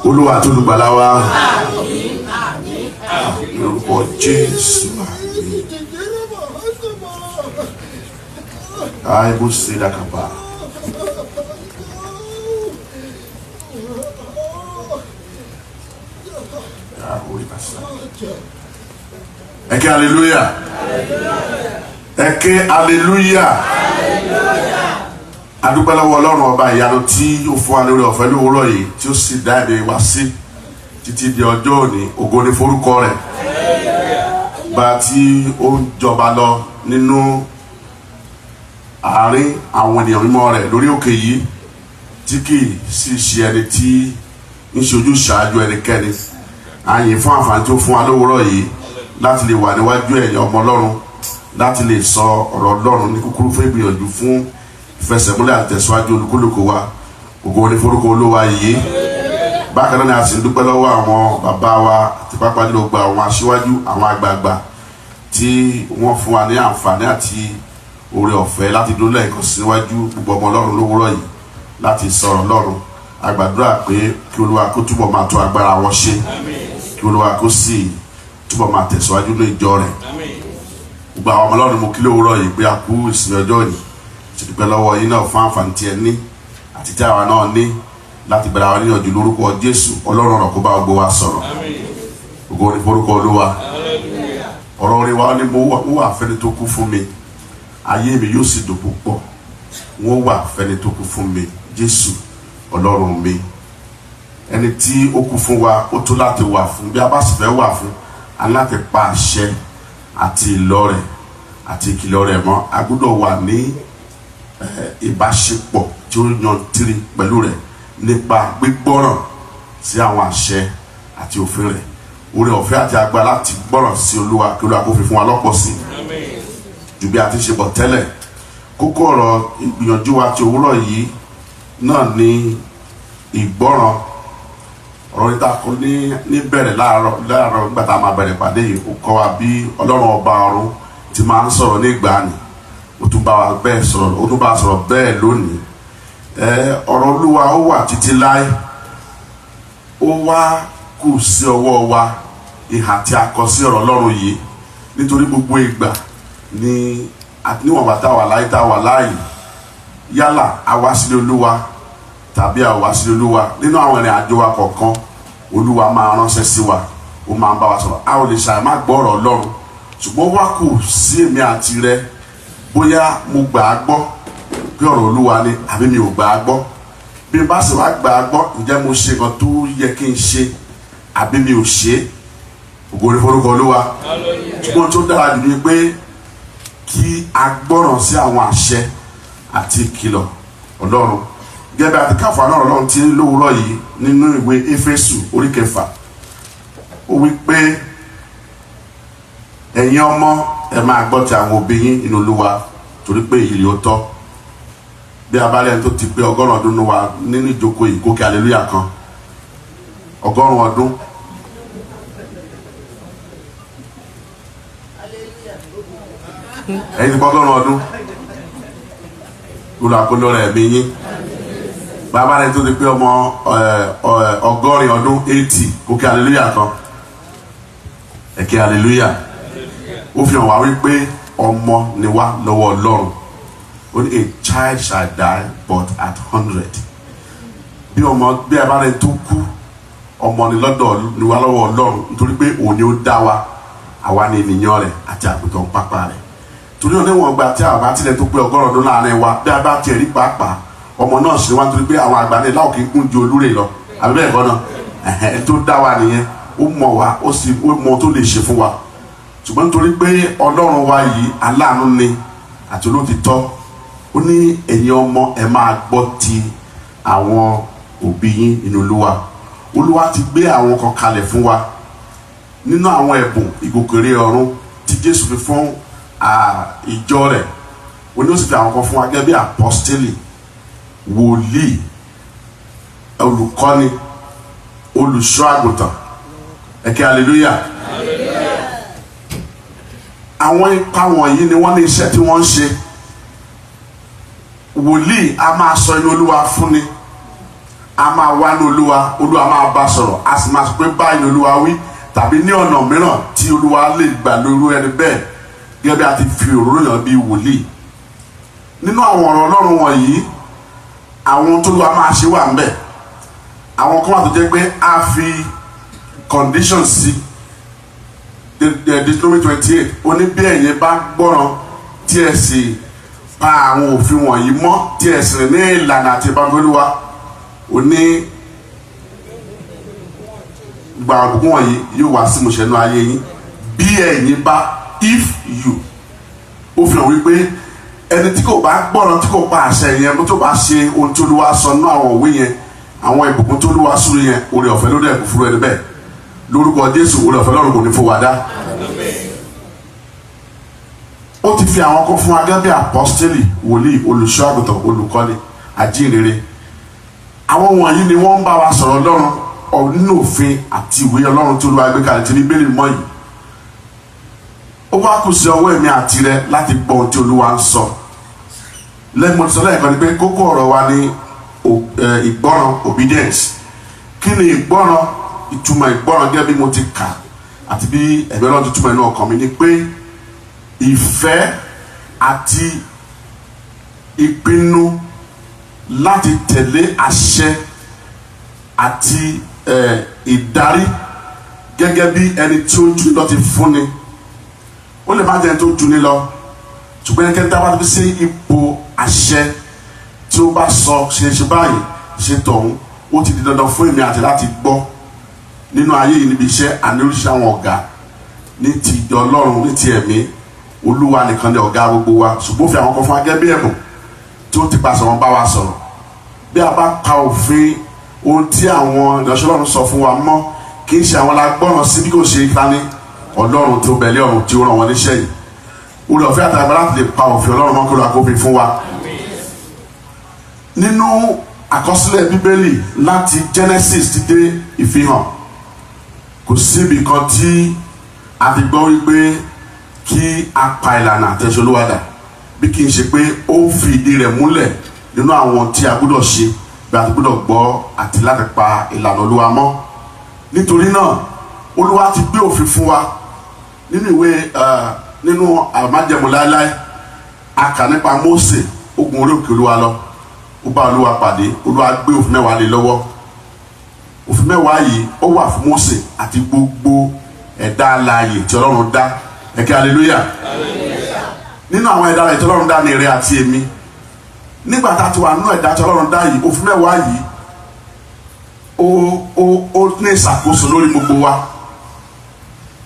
Olúwa àti olùgbàlà wa ní orúkọ Jésù. Ai você da capa. Eke hallelujah. Eke hallelujah. Adúpẹ́ lọ́wọ́ Ọlọ́run ọba ìyanu tí ó fún wa lórí ọ̀fẹ́ lówùúrọ̀ yìí tí ó sì dá ẹ̀mí wa sí títí di ọjọ́ òní ògo ni forúkọ rẹ̀. Bá tí ó ń jọba lọ nínú àárín àwọn ènìyàn mímọ́ rẹ̀ lórí òkè yìí tí kì í sì ṣe ẹni tí ń ṣojú ṣáájú ẹnikẹ́ni. àyìn fún àǹfààní tó fún wa lówùúrọ̀ yìí láti lè wà níwájú ẹ̀yin ọmọ Ọlọ́run láti lè sọ ọ̀rọ̀ Ọlọ́run ní kúkúrú fún ìgbìyànjú fún ìfẹsẹ̀múlẹ̀ àtẹ̀síwájú olúkúlùkù wa ògo ní forúkọ Olúwa yìí. bákan náà ni a sì ń dúpẹ́ lọ́wọ́ àwọn bàbá wa àti pàápàá jùlọ gba àwọn aṣíwájú àwọn àgbààgbà tí wọ́n fún wa ní àǹfààní àti oore ọ̀fẹ́ láti dúró lẹ́ẹ̀kan síwájú gbogbo ọmọ Ọlọ́run lówùúrọ̀ yìí láti sọ̀rọ̀ Ọlọ́run. a gbàdúrà pé kí Olúwa kó túbọ̀ máa tó agbára wọn ṣe kí Olúwa kó sì túbọ̀ máa tẹ̀síwájú ní ìjọ rẹ̀. gbogbo àwọn ọmọ Ọlọ́run mo kí lówùúrọ̀ yìí pé a kú ìsinmi ọjọ́ òní ti dúpẹ́ lọ́wọ́ yín náà fún àǹfààní tí ẹ ní àti tí àwa náà ní láti bẹ̀rẹ̀ àwọn níyànjú lórúkọ Jésù. Ọlọ́run ọ̀rọ̀ kó bá gbogbo wa sọ̀rọ̀ ògo ní forúkọ Olúwa. ọ̀rọ̀ orin wa ni mo wà fẹ́ni tó kú fún mi ayé mi yóò sì dùn púpọ̀ wọ́n wà fẹ́ni tó kú fún mi Jésù Ọlọ́run mi. ẹni tí ó kú fún wa ó tó láti wà fún bí a bá sì fẹ́ wà fún a láti pa àṣẹ àti ìlọ rẹ̀ àti ìkìlọ̀ rẹ̀ mọ́. a gbọ́dọ̀ wà ní ìbáṣepọ̀ tí ó yantiri pẹ̀lú rẹ̀ nípa gbígbọ́ràn sí àwọn àṣẹ àti òfin rẹ̀. oore ọ̀fẹ́ àti agbára láti gbọ́ràn sí Olúwa kí Olúwa kó fi fún wa lọ́pọ̀ sí ju bí a ti ṣe bọ̀ tẹ́lẹ̀. kókó ọ̀rọ̀ ìgbìyànjú wa ti òwúrọ̀ yìí náà ni ìgbọ́ràn. ọ̀rọ̀ níta kò ní bẹ̀rẹ̀ láàárọ̀ nígbà tá a máa bẹ̀rẹ̀ pàdé yìí ó kọ́ wa bí Ọlọ́run ọba ọ̀run ti máa ń sọ̀rọ̀ ní ìgbàanì ó tún bá wa bẹ́ẹ̀ sọ̀rọ̀ ó tún bá wa sọ̀rọ̀ bẹ́ẹ̀ lónìí. ọ̀rọ̀ Olúwa ó wà títí láé ó wá kù sí ọwọ́ wa ìhà tí a kọ sí ọ̀rọ̀ Ọlọ́run yìí nítorí gbogbo ìgbà ni níwọ̀n bá tá a wà láàyè yálà a wá sílé Olúwa tàbí a wá sílé Olúwa nínú àwọn ìrìn àjò wa kọ̀ọ̀kan Olúwa máa ránṣẹ́ sí wa ó máa ń bá wa sọ̀rọ̀. a ò lè ṣàì má gbọ́ ọ̀rọ̀ Ọlọ́run ṣùgbọ́n wá kù sí èmi àti rẹ bóyá mo gbà á gbọ́ pé ọ̀rọ̀ Olúwa ni àbí mi ò gbà á gbọ́. bí n bá sì wá gbà á gbọ́ ǹjẹ́ mo ṣe nǹkan tó yẹ kí n ṣe àbí mi ò ṣe. ògo ni forúkọ Olúwa. ṣùgbọ́n tó dára jù ni pé kí a gbọ́ràn sí àwọn àṣẹ àti ìkìlọ̀ Ọlọ́run. gẹ́gẹ́ bí a ti kà fún àwọn Ọlọ́run tí lówùúrọ̀ yìí nínú ìwé Éfésù orí 6 ó wí pé ẹ̀yin ọmọ ẹ máa gbọ́ ti àwọn òbí yín nínú Olúwa torí pé èyí ló tọ́. bí a bá lẹ́yìn tó ti pé 100 ọdún nínú wa nínú ìjókòó yìí kókè hallelujah kan 100 ọdún. ẹ̀yin ti pọ̀ 100 ọdún olùkọ́lọ́ rẹ̀ mi yín. bàbá rẹ̀ tó ti pé ọmọ 100 ọdún 80 kókè hallelujah kan ẹ̀kẹ́ hallelujah. ó fi hàn wá wípé ọmọ ni wá lọ́wọ́ Ọlọ́run. ó ní a child shall die but at 100 bí ẹ bá rẹ tó kú ọmọ ni lọ́dọ̀ ni wà lọ́wọ́ Ọlọ́run nítorí pé òun ni ó dá wa àwa ni ènìyàn rẹ̀ àti àgùntàn pápá rẹ̀ torí náà níwọ̀n gba tí àwọn àtìlẹ̀ tó pé 100 ọdún láàrin wa bí a bá tiẹ̀ rí pàápàá ọmọ náà sì wá nítorí pé àwọn àgbà ní láòkè gún ju olúre lọ àbí bẹ́ẹ̀ kọ́ náà ẹ̀ tó dá wa nìyẹn ó mọ̀ wá ó sì mọ̀ tó lè ṣe fún wa ṣùgbọ́n nítorí pé Ọlọ́run wa yìí aláàánú ni àti olóòtítọ́ ó ní ẹ̀yin ọmọ ẹ máa gbọ́ ti àwọn òbí yín nínú Olúwa ti gbé àwọn kan kalẹ̀ fún wa nínú àwọn ẹ̀bùn ìgòkèrè ọ̀run tí Jésù fi fún ìjọ rẹ̀ ó ní ó sì fi àwọn kan fún wa gẹ́gẹ́ bí apọ́stélì wòlíì olùkọ́ni olùṣọ́ àgùntàn ẹ̀kẹ́ hallelujah. Àwọn ipa wọ̀nyí ni wọ́n ní iṣẹ́ tí wọ́n ń ṣe. Wòlíì a máa sọ inú Olúwa fúnni a máa wá ní Olúwa máa bá sọ̀rọ̀ a sì máa sọ pé báyìí Olúwa wí tàbí ní ọ̀nà mìíràn tí Olúwa lè gbà lóru ẹni bẹ́ẹ̀ gẹ́gẹ́ bí a ti fi òróró yàn bí wòlíì. Nínú àwọn ọ̀rọ̀ Ọlọ́run wọ̀nyí àwọn tó Olúwa máa ṣe wà ń bẹ̀ àwọn kan wà tó jẹ́ pé a fi conditions sí Deuteronomy 28 ó ní bí ẹ̀yin bá gbọ́ràn tí ẹ sì pa àwọn òfin wọ̀nyí mọ́ tí ẹ sì rìn ní ìlànà àti ìbámu Olúwa ó ní gba àbùkún wọ̀nyí yóò wá sí ìmúṣẹ nínú ayé yín bí ẹ̀yin bá if you ó fi hàn wípé ẹni tí kò bá gbọ́ràn tí kò pa àṣẹ yẹn tó bá ṣe ohun tí Olúwa sọ nínú àwọn òwe yẹn àwọn ìbùkún tí Olúwa súre yẹn oore ọ̀fẹ́ ló dẹ̀ kú fúru ẹni bẹ́ẹ̀ lórúkọ Jésù oore ọ̀fẹ́ lọ́rùn kò ní fún wa dá. Ó ti fi àwọn kan fún wa gẹ́gẹ́ bí apọ́stélì wòlíì olùṣọ́ àgùntàn olùkọ́ni àjíǹrere àwọn wọ̀nyí ni wọ́n ń bá wa sọ̀rọ̀ Ọlọ́run nínú òfin àti ìwé Ọlọ́run tí Olúwa gbé kalẹ̀ tí ní bẹ́ẹ̀lì mọ́ yìí. Ó wá kù sí ọwọ́ èmi àti rẹ láti gbọ́ ohun tí Olúwa ń sọ. Lẹ́gbọ̀n sọ lẹ́ẹ̀kan ni pé kókó ọ̀rọ̀ wa ni ìgbọ́ràn obedience. Kí ni ìgbọ́ràn? Ìtumọ̀ ìgbọ́ràn gẹ́gẹ́ bí mo ti kà àti bí ẹ̀mí Ọlọ́run ti túmọ̀ inú ọkàn mi ni pé ìfẹ́ àti ìpinnu láti tẹ̀lé àṣẹ àti ìdarí gẹ́gẹ́ bí ẹni tí ó jù lọ ti fúnni ó lè má jẹ́ ẹni tó jù ní lọ ṣùgbọ́n ẹni kẹ́ni tá a bá ti fi sí ipò àṣẹ tí ó bá sọ ṣe báyìí ṣe tọ̀hún ó ti di dandan fún èmi àti láti gbọ́ nínú ayé yìí níbi iṣẹ́ àní oríṣi àwọn ọ̀gá ní ti ìjọ Ọlọ́run ní ti ẹ̀mí Olúwa nìkan ni ọ̀gá gbogbo wa ṣùgbọ́n fi àwọn kan fún agẹ́ bí ẹ̀bùn tí ó ti pàṣẹ wọn bá wa sọ̀rọ̀ bí a bá ka òfin ohun tí àwọn ìránṣẹ́ Ọlọ́run sọ fún wa mọ́ kì í ṣe àwọn lágbọ́ràn sí bí kò ṣe ìtani Ọlọ́run tó bẹ̀lẹ́ ọ̀run tí ó ràn wọ́n níṣẹ́ yìí olùfẹ́ àtàgbà láti lè pa òfin Ọlọ́run mọ́ kí Olúwa kó fi fún wa. Nínú àkọsílẹ̀ Bíbélì láti Genesis ti dé Ìfihàn kò síbi kan tí a ti gbọ́ wípé kí a pa ìlànà àtẹ̀sẹ̀ Olúwa dà bí kì í ṣe pé ó ń fi ìdí rẹ̀ múlẹ̀ nínú àwọn tí a gbọ́dọ̀ ṣe bí a ti gbọ́dọ̀ gbọ́ àti láti pa ìlànà Olúwa mọ́. Nítorí náà Olúwa ti gbé òfin fún wa nínú ìwé nínú májẹ̀mú láéláé a kà nípa Mósè ó gun orí òkè Olúwa lọ ó bá Olúwa pàdé Olúwa gbé òfin 10 lé lọ́wọ́ òfin 10 yìí ó wà fún Mósè àti gbogbo ẹ̀dá alààyè tí Ọlọ́run dá ẹ̀kẹ́ hallelujah. Nínú àwọn ẹ̀dá alààyè tí Ọlọ́run dá ní ire àti èmi nígbà tá a ti wà nínú ẹ̀dá tí Ọlọ́run dá yìí òfin 10 yìí ó ní ìṣàkóso lórí gbogbo wa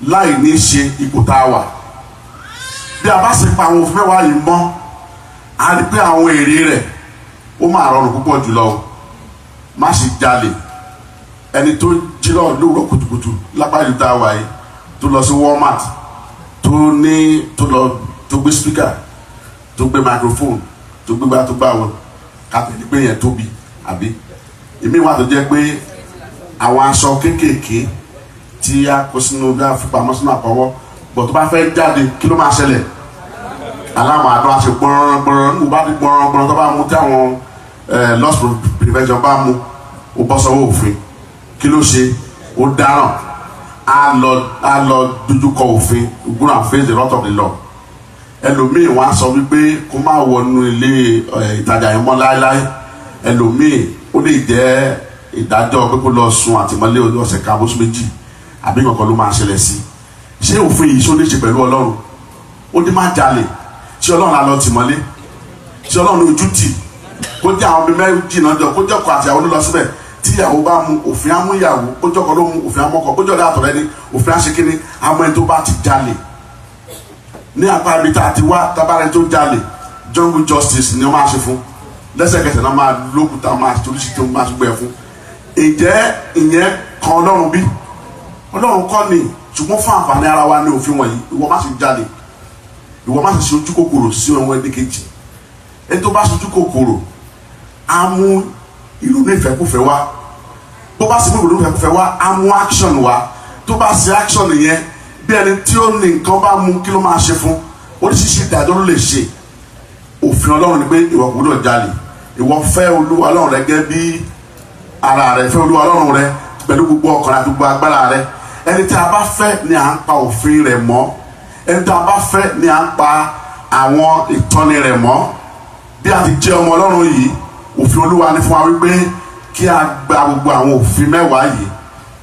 láì ní ṣe ipò tá a wà bí a bá sì pa àwọn òfin 10 yìí mọ́ a rí pé àwọn èrè rẹ̀ ó máa rọrùn púpọ̀ jùlọ má sì jalè ẹni tó jí lọ lówùrọ̀ kùtùkùtù lápá ìlú tá a wà yìí tó lọ sí Walmart tó gbé speaker tó gbé microphone tó gbé bá tó bá wọn kápẹ́ni pé yẹn tóbi àbí èmi wà tó jẹ́ pé àwọn aṣọ kéékèèké tí a kó sínú bí a fi pamọ́ sínú àpọ̀wọ́ bọ̀ tó bá fẹ́ jáde kí ló máa ṣẹlẹ̀ aláwọ̀ àdó àṣẹ gbọ́nrán nígbà bá ti gbọ́nrán tó bá mú tí àwọn loss prevention bá mú ó bọ́ sọ́wọ́ òfin kí ló ṣe ó dáràn á lọ dojúkọ òfin go and face the wrath of the law. Ẹlòmíì wọ́n á sọ wípé kó má wọnú ilé ìtajà yẹn mọ́ láéláé ẹlòmíì ó lè jẹ́ ìdájọ́ pé kó lọ sùn àtìmọ́lé ọ̀sẹ̀ kan àbóṣù méjì àbí nǹkan ló máa ṣẹlẹ̀ sí. Ṣé òfin yìí ṣó lè ṣe pẹ̀lú Ọlọ́run? Ó ní má jalè, ṣé Ọlọ́run á lọ tìmọ́lé? Ṣé Ọlọ́run ojú tì? Kó jẹ́ àwọn bíi méjì náà jọ, kó jẹ́ ọkọ àti ìyàwó ló lọ síbẹ̀, tí ìyàwó bá mu òfin á mú ìyàwó, kó jẹ́ ọkọ ló mu òfin á mọ́kọ, kó jẹ́ ọ̀dà àtọ̀rẹ́ ni òfin á ṣe kíni, àwọn ẹni tó bá ti jalè. Ní apá ibi tá a ti wá tábàrẹ́ tó jalè, jungle justice ni wọ́n máa ṣe fún, lẹ́sẹ̀kẹsẹ̀ náà máa lókùtà máa toríṣi tó máa gbẹ fún. Ǹjẹ́ ìyẹn kan Ọlọ́run bí? Ọlọ́run kọ́ ni, ṣùgbọ́n fún àǹfààní ara wa ní òfin wọ̀nyí, ìwọ má ṣe jalè, ìwọ má ṣe ṣe ojú kòkòrò sí ohun ẹni kejì. Ẹni tó bá ṣe ojú kòkòrò á mú ìrònú ìfẹ́kùfẹ́ wá, bó bá sì mú ìrònú ìfẹ́kùfẹ́ wá á mú action wá. Tó bá ṣe action yẹn bí ẹni tí ó ní nǹkan bá mú kí ló máa ṣe fún, oríṣiríṣi ìdájọ́ ló lè ṣe. Òfin Ọlọ́run ni pé ìwọ kò gbọdọ̀ jalè, ìwọ fẹ́ Olúwa Ọlọ́run rẹ gẹ́gẹ́ bí ara rẹ, fẹ́ Olúwa Ọlọ́run rẹ pẹ̀lú gbogbo ọkàn àti gbogbo agbára rẹ. Ẹni tí a bá fẹ́ ni à ń pa òfin rẹ̀ mọ́, ẹni tí a bá fẹ́ ni à ń pa àwọn ìtọ́ni rẹ̀ mọ́. Bí a ti jẹ́ ọmọ Ọlọ́run yìí, òfin Olúwa ni fún wa wípé kí a gba gbogbo àwọn òfin mẹ́wàá yìí,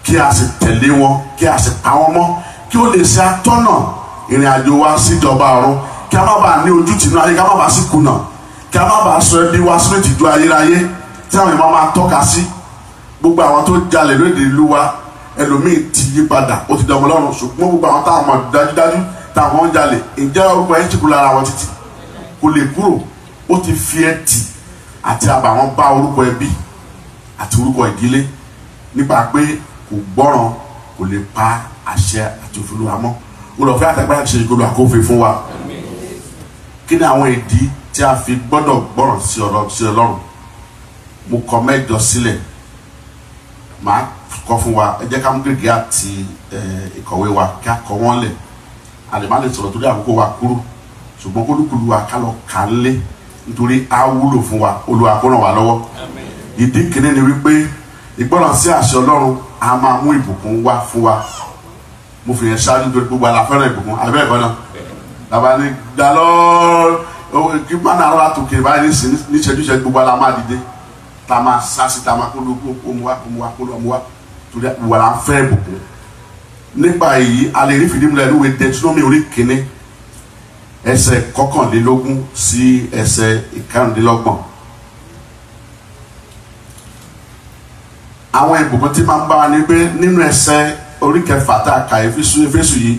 kí a sì tẹ̀lé wọn, kí a sì pa wọ́n mọ́, kí ó lè ṣe atọ́nà ìrìn àjò wa síjọba ọ̀run, kí a má bàa ní ojú tìǹú ayé, kí a má bàa sí kùnà, kí a má bàa sọ ẹbí wa sínú ìtìjú ayérayé tí àwọn ìmọ̀ máa tọ́ka sí. Gbogbo àwọn tó jalè lóde ìlú wa, ẹlòmíì ti yí padà, ó ti di ọmọ Ọlọ́run, ṣùgbọ́n gbogbo àwọn táwọn mọ̀ dájúdájú táwọn ń jalè, ǹjẹ́ orúkọ yẹn ti kú lára wọn títí? Kò lè kúrò. Ó ti fi ẹtì àti àbàwọ́n bá orúkọ ẹbí àti orúkọ ìdílé nípa pé kò gbọ́ràn, kò lè pa àṣẹ àti òfin Olúwa mọ́. Olùfẹ́ àtàgbàrà ṣe ìgbọ́dọ̀ àkófin fún wa. Kí ni àwọn ìdí tí a fi gbọ́dọ̀ gbọ́ràn sí Ọlọ́run? Mo kọ 8 sílẹ̀, màá kọ fún wa. Ẹ jẹ́ ká mú gègé àti ìkọ̀wé wa kí a kọ wọ́n lẹ̀. A lè má lè sọ̀rọ̀ torí àkókò wa kúrú, ṣùgbọ́n kólúkúlù wa ká lọ kà ń lé nítorí á wúlò fún wa. Olúwa kó ràn wá lọ́wọ́. Ìdí kìíní ni wípé ìgbọ́ràn sí àṣẹ Ọlọ́run á máa mú ìbùkún wá fún wa. Mo fi yẹn ṣáájú nítorí gbogbo àlàfẹ́ràn ìbùkún àbẹ́ ẹ̀kọ́ náà. Bàbá ní dalọ́ kí má nà ara tó kiri báyìí ní ìṣẹ́jú gbogbo àlà máa dìde, tá a máa sásì, tá a máa kó mu wá torí gbogbo àlà ń fẹ́ ìbùkún. Nípa èyí a lè rí fìdímúlẹ̀ ìlú ìwé Deuteronomy orí kìíní ẹsẹ̀ 21 sí ẹsẹ̀ 25. Àwọn ìbùkún tí máa ń bá wa ní pé nínú ẹsẹ̀ orí 6 tá a kà Éfésù yìí,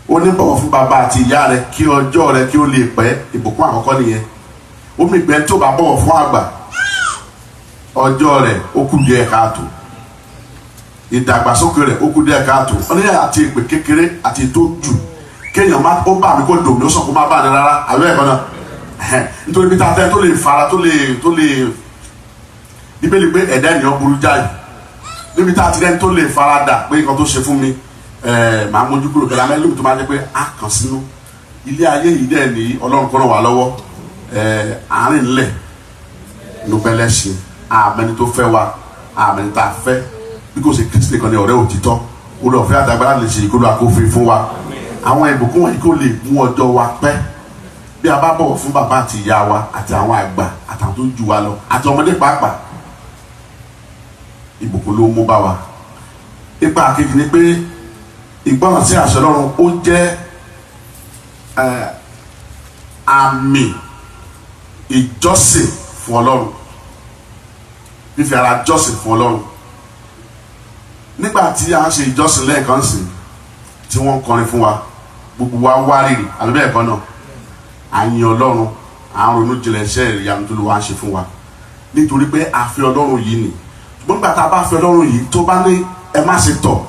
ó ní bọ̀wọ̀ fún bàbá àti ìyá rẹ kí ọjọ́ rẹ kí ó lè pẹ́. Ìbùkún àkọ́kọ́ nìyẹn. Ó mì pé tó bá bọ̀wọ̀ fún àgbà, ọjọ́ rẹ ó kù díẹ̀ káàtó, ìdàgbàsókè rẹ ó kù díẹ̀ káàtó. Ó ní àti ìpè kékeré àti ètò jù kéèyàn má ó bá mi kó dòmí ó sọ kó má bá ní rárá àbẹ́ ẹ̀kọ́ náà. Nítorí bí tatẹ́ tó lè fara tó lè Bíbélì pé ẹ̀dá ènìyàn burú jáì. Níbi tá a ti rẹ́ni tó lè fara dà pé nǹkan tó ṣe fún mi màá mójú kúrò kẹlẹ́ amẹ́lùmí tó máa jẹ́ pé a kàn sínú ilé ayé yìí dẹ̀ ní Ọlọ́run kọ́ ràn wá lọ́wọ́. Àárín ńlẹ̀ ló bẹ́ lẹ́sìn, àmẹ́ni tó fẹ́ wa, àmẹ́ni tá a fẹ́, bí kò ṣe Kristi nìkan ní ọ̀rẹ́ òtítọ́. Olùfẹ́ àtàgbàrà lè ṣe ìkólú àkófin fún wa. Àwọn ìbùkún wọ̀nyí kò lè mú ọjọ́ wa pẹ́ bí a bá bọ̀wọ̀ fún bàbá àti ìyá wa àti àwọn àgbà àtàwọn tó jù wa lọ àti ọmọdé pàápàá. Ìbùkún ló mú bá wa. Ipa kejì ni pé ìgbọràn sí àṣẹ Ọlọ́run ó jẹ́ àmì ìjọsìn fún Ọlọ́run, fífi ara jọ́sìn fún Ọlọ́run. Nígbà tí a ń ṣe ìjọsìn lẹ́ẹ̀kan sí tí wọ́n ń kọrin fún wa, gbogbo wa wárìrì àbí bẹ́ẹ̀ kọ́ náà, à ń yin Ọlọ́run, à ń ronú jinlẹ̀ iṣẹ́ ìyanu tó ló wá ń ṣe fún wa nítorí pé a fi Ọlọ́run yìí nì. Ṣùgbọ́n nígbà tá a bá fi Ọlọ́run yìí tó bá ní ẹ má ṣe tọ̀,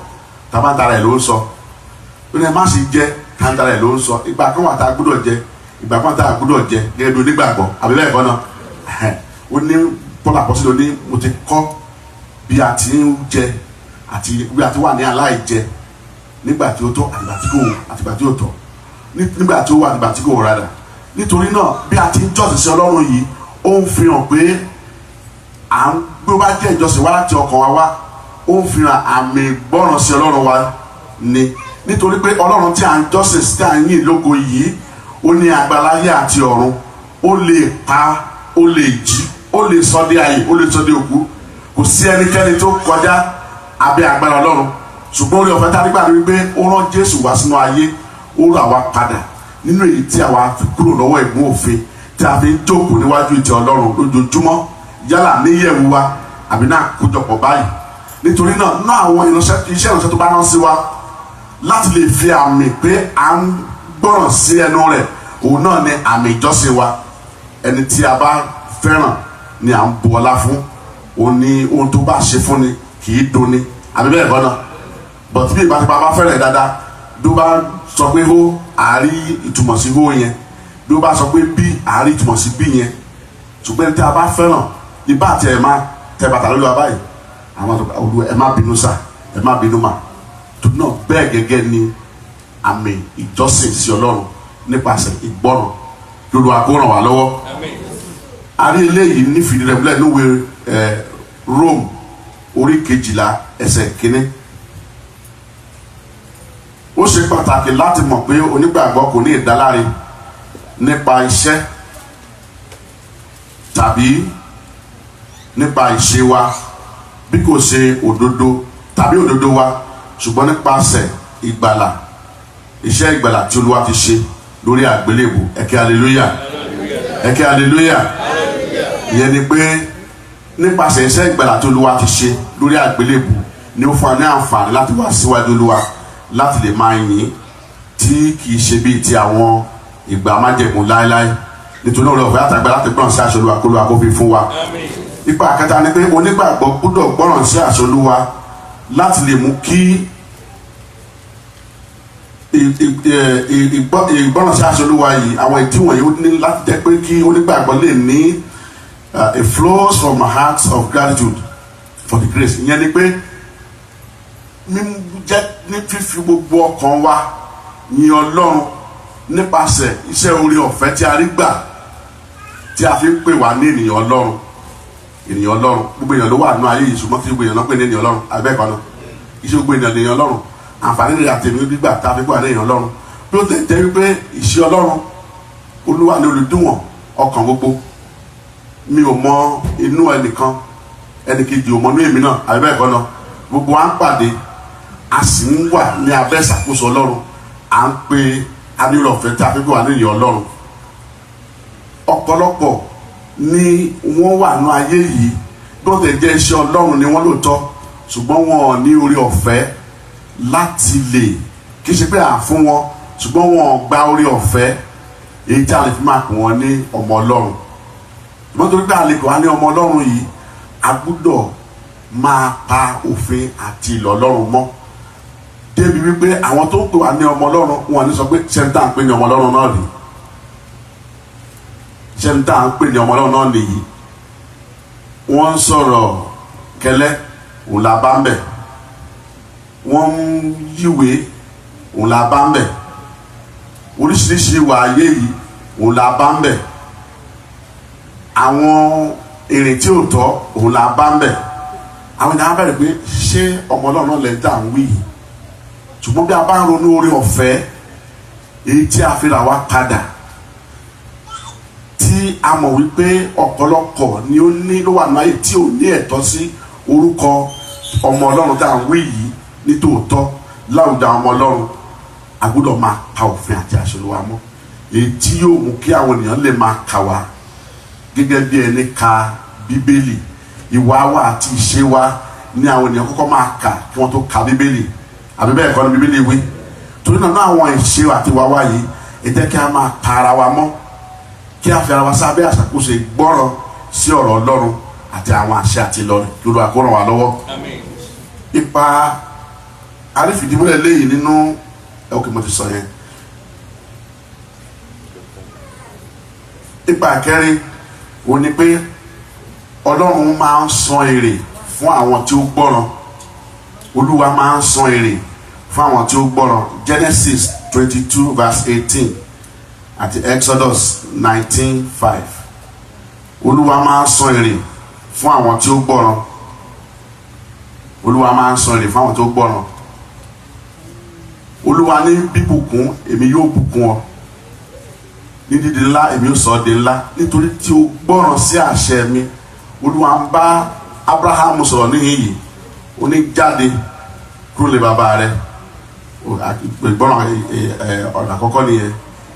tá a bá ń tara ẹ̀ ló ń sọ, ó ní ẹ má ṣe jẹ, tá a ń tara ẹ̀ ló ń sọ. Ìgbà kan wà tá a gbọ́dọ̀ jẹ, ìgbà kan tá a gbọ́dọ̀ jẹ gẹ́gẹ́ bí onígbàgbọ́ àbí bẹ́ẹ̀ kọ́ náà. Ó ní Paul apọ́sítélì, ó ní mo ti kọ́ bí a ti ń jẹ àti bí a ti wà ní aláìjẹ, nígbà tí ó tọ́ àtìgbà tí ó tọ́, nígbà tí ó wà àtìgbà tí kò rádà. Nítorí náà bí a ti ń jọ́sìn sí Ọlọ́run yìí, ó ń fi hàn pé bí ó bá jẹ́ ìjọsìn wá láti ọkàn wa wá, ó ń fi hàn àmì ìgbọ́ràn sí Ọlọ́run wa ni. Nítorí pé Ọlọ́run tí a ń jọ́sìn sí, tí a ń yìn lógo yìí, ó ní agbára ayé àti ọ̀run. Ó lè pa, ó lè jí, ó lè sọ dé ayé, ó lè sọ dé òkú. kò sí ẹnikẹ́ni tó kọjá abẹ́ agbára Ọlọ́run ṣùgbọ́n orí ọ̀fẹ́ tá a nígbà ni wípé ó rán Jésù wá sínú ayé ó rà wá padà nínú èyí tí àwa fi kúrò lọ́wọ́ ìgún òfin tí a fi ń jókòó níwájú ìtẹ́ Ọlọ́run lójoojúmọ́ yálà níyẹ̀wù wa àbí náà kójọpọ̀ báyìí nítorí náà ná àwọn iṣẹ́ ìránṣẹ́ tó bá rán sí wa láti lè fi àmì pé à ń gbọ́ràn sí ẹnu rẹ̀ òun náà ni àmì ìjọsìn wa ẹni tí a bá fẹ́ràn ni à ń bu ọlá fún òun ni ohun tó bá ṣe fún ni kì í dunni àbí bẹ́ẹ̀ kọ́ náà bọ̀tí bí ìbáṣepọ̀ bá fẹ́ràn dáadáa bí ó bá sọ pé hó àárí ìtumọ̀ sí hó yẹn bí ó bá sọ pé bí àárí ìtumọ̀ sí bí yẹn ṣùgbọ́n ẹni tí a bá fẹ́ràn ibà àti ẹ̀ máa tẹ bàtà lórí wa báyìí àwọn olú ẹ má bínú sá ẹ má bínú mà tó náà bẹ́ẹ̀ gẹ́gẹ́ ni àmì ìjọsìn sí Ọlọ́run nípasẹ̀ ìgbọ́ràn lórí wa kó ràn wá lọ́wọ́ a rí eléyìí ní fìdí rẹ̀ múlẹ̀ níwèé Rome orí 12 ẹsẹ̀ 1 ó ṣe pàtàkì láti mọ̀ pé onígbàgbọ́ kò ní ìdáláre nípa iṣẹ́ tàbí nípa ìṣe wa bí kò ṣe òdodo tàbí òdodo wa ṣùgbọ́n nípasẹ̀ ìgbàlà iṣẹ́ ìgbàlà tí Olúwa ti ṣe lórí àgbélébù ẹ̀kẹ́ hallelujah ẹ̀kẹ́ hallelujah ìyẹn ni pé nípasẹ̀ iṣẹ́ ìgbàlà tí Olúwa ti ṣe lórí àgbélébù ni ó fún wa ní àǹfààní láti wá síwájú Olúwa láti lè máa yìn tí kì í ṣe bíi ti àwọn ìgbà májẹ̀mú láéláé nítorí náà ọ̀fẹ́ àtàgbà láti gbọ́ràn sí àṣẹ Olúwa kó Olúwa kó fi fún wa. Ipa àkẹta ni pé onígbàgbọ́ gbọ́dọ̀ gbọ́ràn sí àṣẹ Olúwa láti lè mú kí ìgbọ́ràn sí àṣẹ Olúwa yìí àwọn ìdí wọ̀nyí ó ní láti jẹ́ pé kí onígbàgbọ́ lè ní it flows from a heart of gratitude for the grace. Ìyẹn ni pé mímú jẹ́ ní fífi gbogbo ọkàn wa yin Ọlọ́run nípasẹ̀ iṣẹ́ oore ọ̀fẹ́ tí a rí gbà tí a fi ń pè wá ní ènìyàn Ọlọ́run gbogbo èèyàn ló wà nínú ayé yìí ṣùgbọ́n tí gbogbo èèyàn náà pè ní ènìyàn Ọlọ́run abẹ́ẹ̀kọ́ náà iṣẹ́ gbogbo èèyàn lèèyàn Ọlọ́run àǹfààní rẹ̀ àtẹ̀mí gbígbà tá a fi pè wá ní ènìyàn Ọlọ́run bí ó tẹ̀ jẹ́ wípé ìṣe Ọlọ́run Olúwa ni olùdíwọ̀n ọkàn gbogbo mi ò mọ inú ẹnìkan ẹnìkejì ò mọ inú èmi náà abẹ́ẹ̀kọ́ náà gbogbo wa ń pàdé a sì ń wà ní abẹ́ ìṣàkóso Ọlọ́run à ń pe anílò ọ̀fẹ́ tí a fi pè wá ní ènìyàn Ọlọ́run ọ̀pọ̀lọpọ̀ ni wọ́n wà ní ayé yìí gbọ́dọ̀ jẹ́ iṣẹ́ Ọlọ́run ni wọ́n lóòótọ́ ṣùgbọ́n wọn ò ní orí ọ̀fẹ́ láti lè kì í ṣe pé à ń fún wọn ṣùgbọ́n wọn ò gba orí ọ̀fẹ́ èyí tí a lè fi máa pè wọ́n ní ọmọ Ọlọ́run ṣùgbọ́n torí pé a lè pè wọ́n ní ọmọ Ọlọ́run yìí a gbọ́dọ̀ máa pa òfin àti ìlọ̀ Ọlọ́run mọ́ débi wípé àwọn tó ń pè wá ní ọmọ Ọlọ́run wọn ní sọ pé ṣẹ́ńtà ń pè ní ọmọ Ọlọ́run náà nìyí ṣẹ́ńtà ń pè ní ọmọ Ọlọ́run náà nìyí wọ́n ń sọ̀rọ̀ kẹlẹ́ òun la bá ń bẹ̀ wọ́n ń yíwèé òun la bá ń bẹ̀ oríṣiríṣi ìwà ayé yìí òun la bá ń bẹ̀ àwọn èrè tí ò tọ́ òun la bá ń bẹ̀ àwọn ènìyàn bẹ̀rẹ̀ pé ṣé ọmọ Ọlọ́run náà lẹ́dà ń wí yìí ṣùgbọ́n bí a bá ń ronú orí ọ̀fẹ́ èyí tí a fi rà wá padà tí a mọ̀ wípé ọ̀pọ̀lọpọ̀ ni ó ní ló wà náà tí ò ní ẹ̀tọ́ sí orúkọ ọmọ Ọlọ́run tá à ń wí yìí nítòótọ́ láwùjọ àwọn ọmọ Ọlọ́run a gbọ́dọ̀ máa pa òfin àti àṣẹ Olúwa mọ́ èyí tí yóò mú kí àwọn ènìyàn lè máa kà wá gẹ́gẹ́ bí ẹni ka Bíbélì ìwà wa àti ìṣe wa ní àwọn ènìyàn kọ́kọ́ máa kà kí wọ́n tó ka Bíbélì àbí bẹ́ẹ̀ kọ́ ni Bíbélì wí torí náà àwọn ìṣe àti ìwà wa yìí ẹ jẹ́ kí a máa pa ara wa mọ́ kí a fi ara wa sábẹ́ àṣàkóso ìgbọ́ràn sí ọ̀rọ̀ Ọlọ́run àti àwọn àṣẹ àti ìlọrin lórí àkóràn wa lọ́wọ́. Ipa arífìdímúlẹ̀ léyìí nínú ẹ̀wọ̀n mo ti sọ yẹn. Ipa kẹrin ó ní pé Ọlọ́run máa ń san èrè fún àwọn tí ó gbọ́ràn Olúwa máa ń san èrè fún àwọn tí ó gbọ́ràn Genesis 22 verse 18 àti Exodus 19:5 Olúwa máa ń san èrè fún àwọn tí ó gbọ́ràn Olúwa máa ń san èrè fún àwọn tí ó gbọ́ràn Olúwa ní bíbùkún èmi yóò bùkún ọ ní dídi ńlá èmi yóò sọ ọ́ di ńlá nítorí tí o gbọ́ràn sí àṣẹ mi Olúwa ń bá Abraham sọ̀rọ̀ níhìn yìí ó ní jáde kúrò lé bàbá rẹ̀ ìgbọ́ràn ọ̀nà àkọ́kọ́ nìyẹn.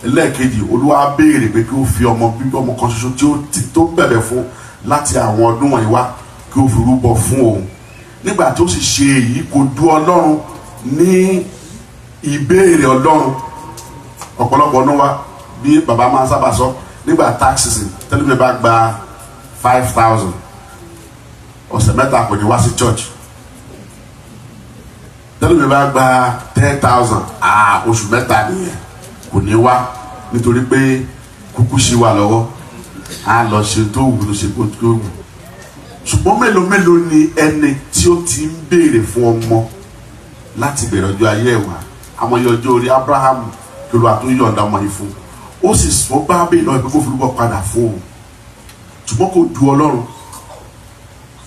Ẹlẹ́ẹ̀kejì Olúwa béèrè pé kí ó fi ọmọ kan ṣoṣo tí ó bẹ̀bẹ̀ fún láti àwọn ọdún wọ̀nyí wá kí ó fi rúbọ fún òun. Nígbà tó sì ṣe èyí kò dú Ọlọ́run ní ìbéèrè Ọlọ́run. Ọ̀pọ̀lọpọ̀ ọdún wa bí bàbá máa ń sábà sọ nígbà tax season tẹ́lẹ̀ mi bá gba 5,000 ọ̀sẹ̀ mẹ́ta kò ní wá sí church. Tẹ́lẹ̀ mi bá gba 10,000 oṣù mẹ́ta nìyẹn kò ní wá nítorí pé kúkú sí wa lọ́wọ́ á lọ ṣe tó wù ló ṣe kó tó wù. Ṣùgbọ́n mélòó ni ẹni tí ó ti ń béèrè fún ọmọ láti bẹ̀rẹ̀ ọjọ́ ayé ẹ̀wà àmọ́ ọjọ́ orí Abraham kí Olúwa tó yọ̀ǹda ọmọ yìí fún ó sì sọ bá bẹ́ẹ̀ náà pé kó fi rúbọ padà fún òun. Ṣùgbọ́n kò du Ọlọ́run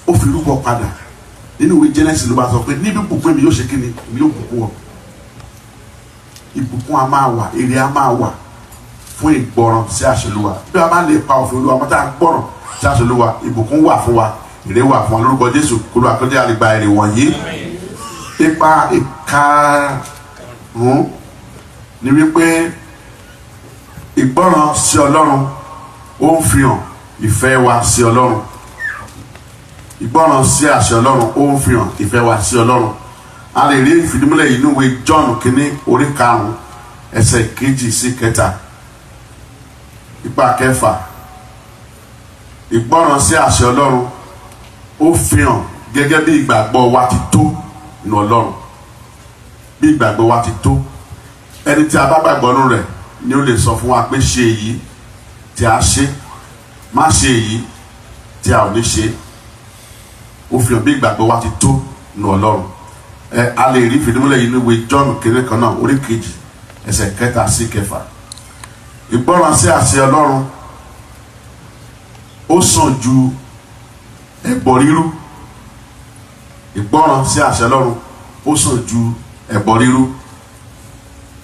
ó fi rúbọ padà. Nínú ìwé Genesis ló bá sọ pé níbi bùkún mi yóò ṣe kí ni mi yóò bùkún ọ. Ìbùkún a máa wà, èrè a máa wà fún ìgbọràn sí àṣẹ Olúwa. Bí a bá lè pa òfin Olúwa mọ́ tá a gbọ́ràn sí àṣẹ Olúwa, ìbùkún wà fún wa, èrè wà fún wa lórúkọ Jésù. Olúwa tó jẹ́ àlegbà èrè wọ̀nyí. Ipa ìkarùn-ún ni wípé ìgbọràn sí Ọlọ́run ó ń fi hàn ìfẹ́ wa sí Ọlọ́run. Ìgbọràn sí àṣẹ Ọlọ́run ó ń fi hàn ìfẹ́ wa sí Ọlọ́run. A lè rí ìfìdímúlẹ̀ yìí nínú ìwé John kínní orí 5 ẹsẹ̀ 2 sí 4. Ipa kẹfà ìgbọràn sí àṣẹ Ọlọ́run ó fi hàn gẹ́gẹ́ bí ìgbàgbọ́ wa ti tó nínú Ọlọ́run. Bí ìgbàgbọ́ wa ti tó ẹni tí a bá gbàgbọ́ nínú rẹ̀ ni ó lè sọ fún wa pé ṣe èyí tí a ṣe, má ṣe èyí tí a ò ní ṣe. Ó fi hàn bí ìgbàgbọ́ wa ti tó nínú Ọlọ́run. A lè rí ìfìdímúlẹ̀ yìí ní ìwé John kéré kan náà orí 2 ẹsẹ̀ 3 sí 4. Ìgbọràn sí àṣẹ Ọlọ́run ó sàn ju ẹbọ rírú. Ìgbọràn sí àṣẹ Ọlọ́run ó sàn ju ẹbọ rírú.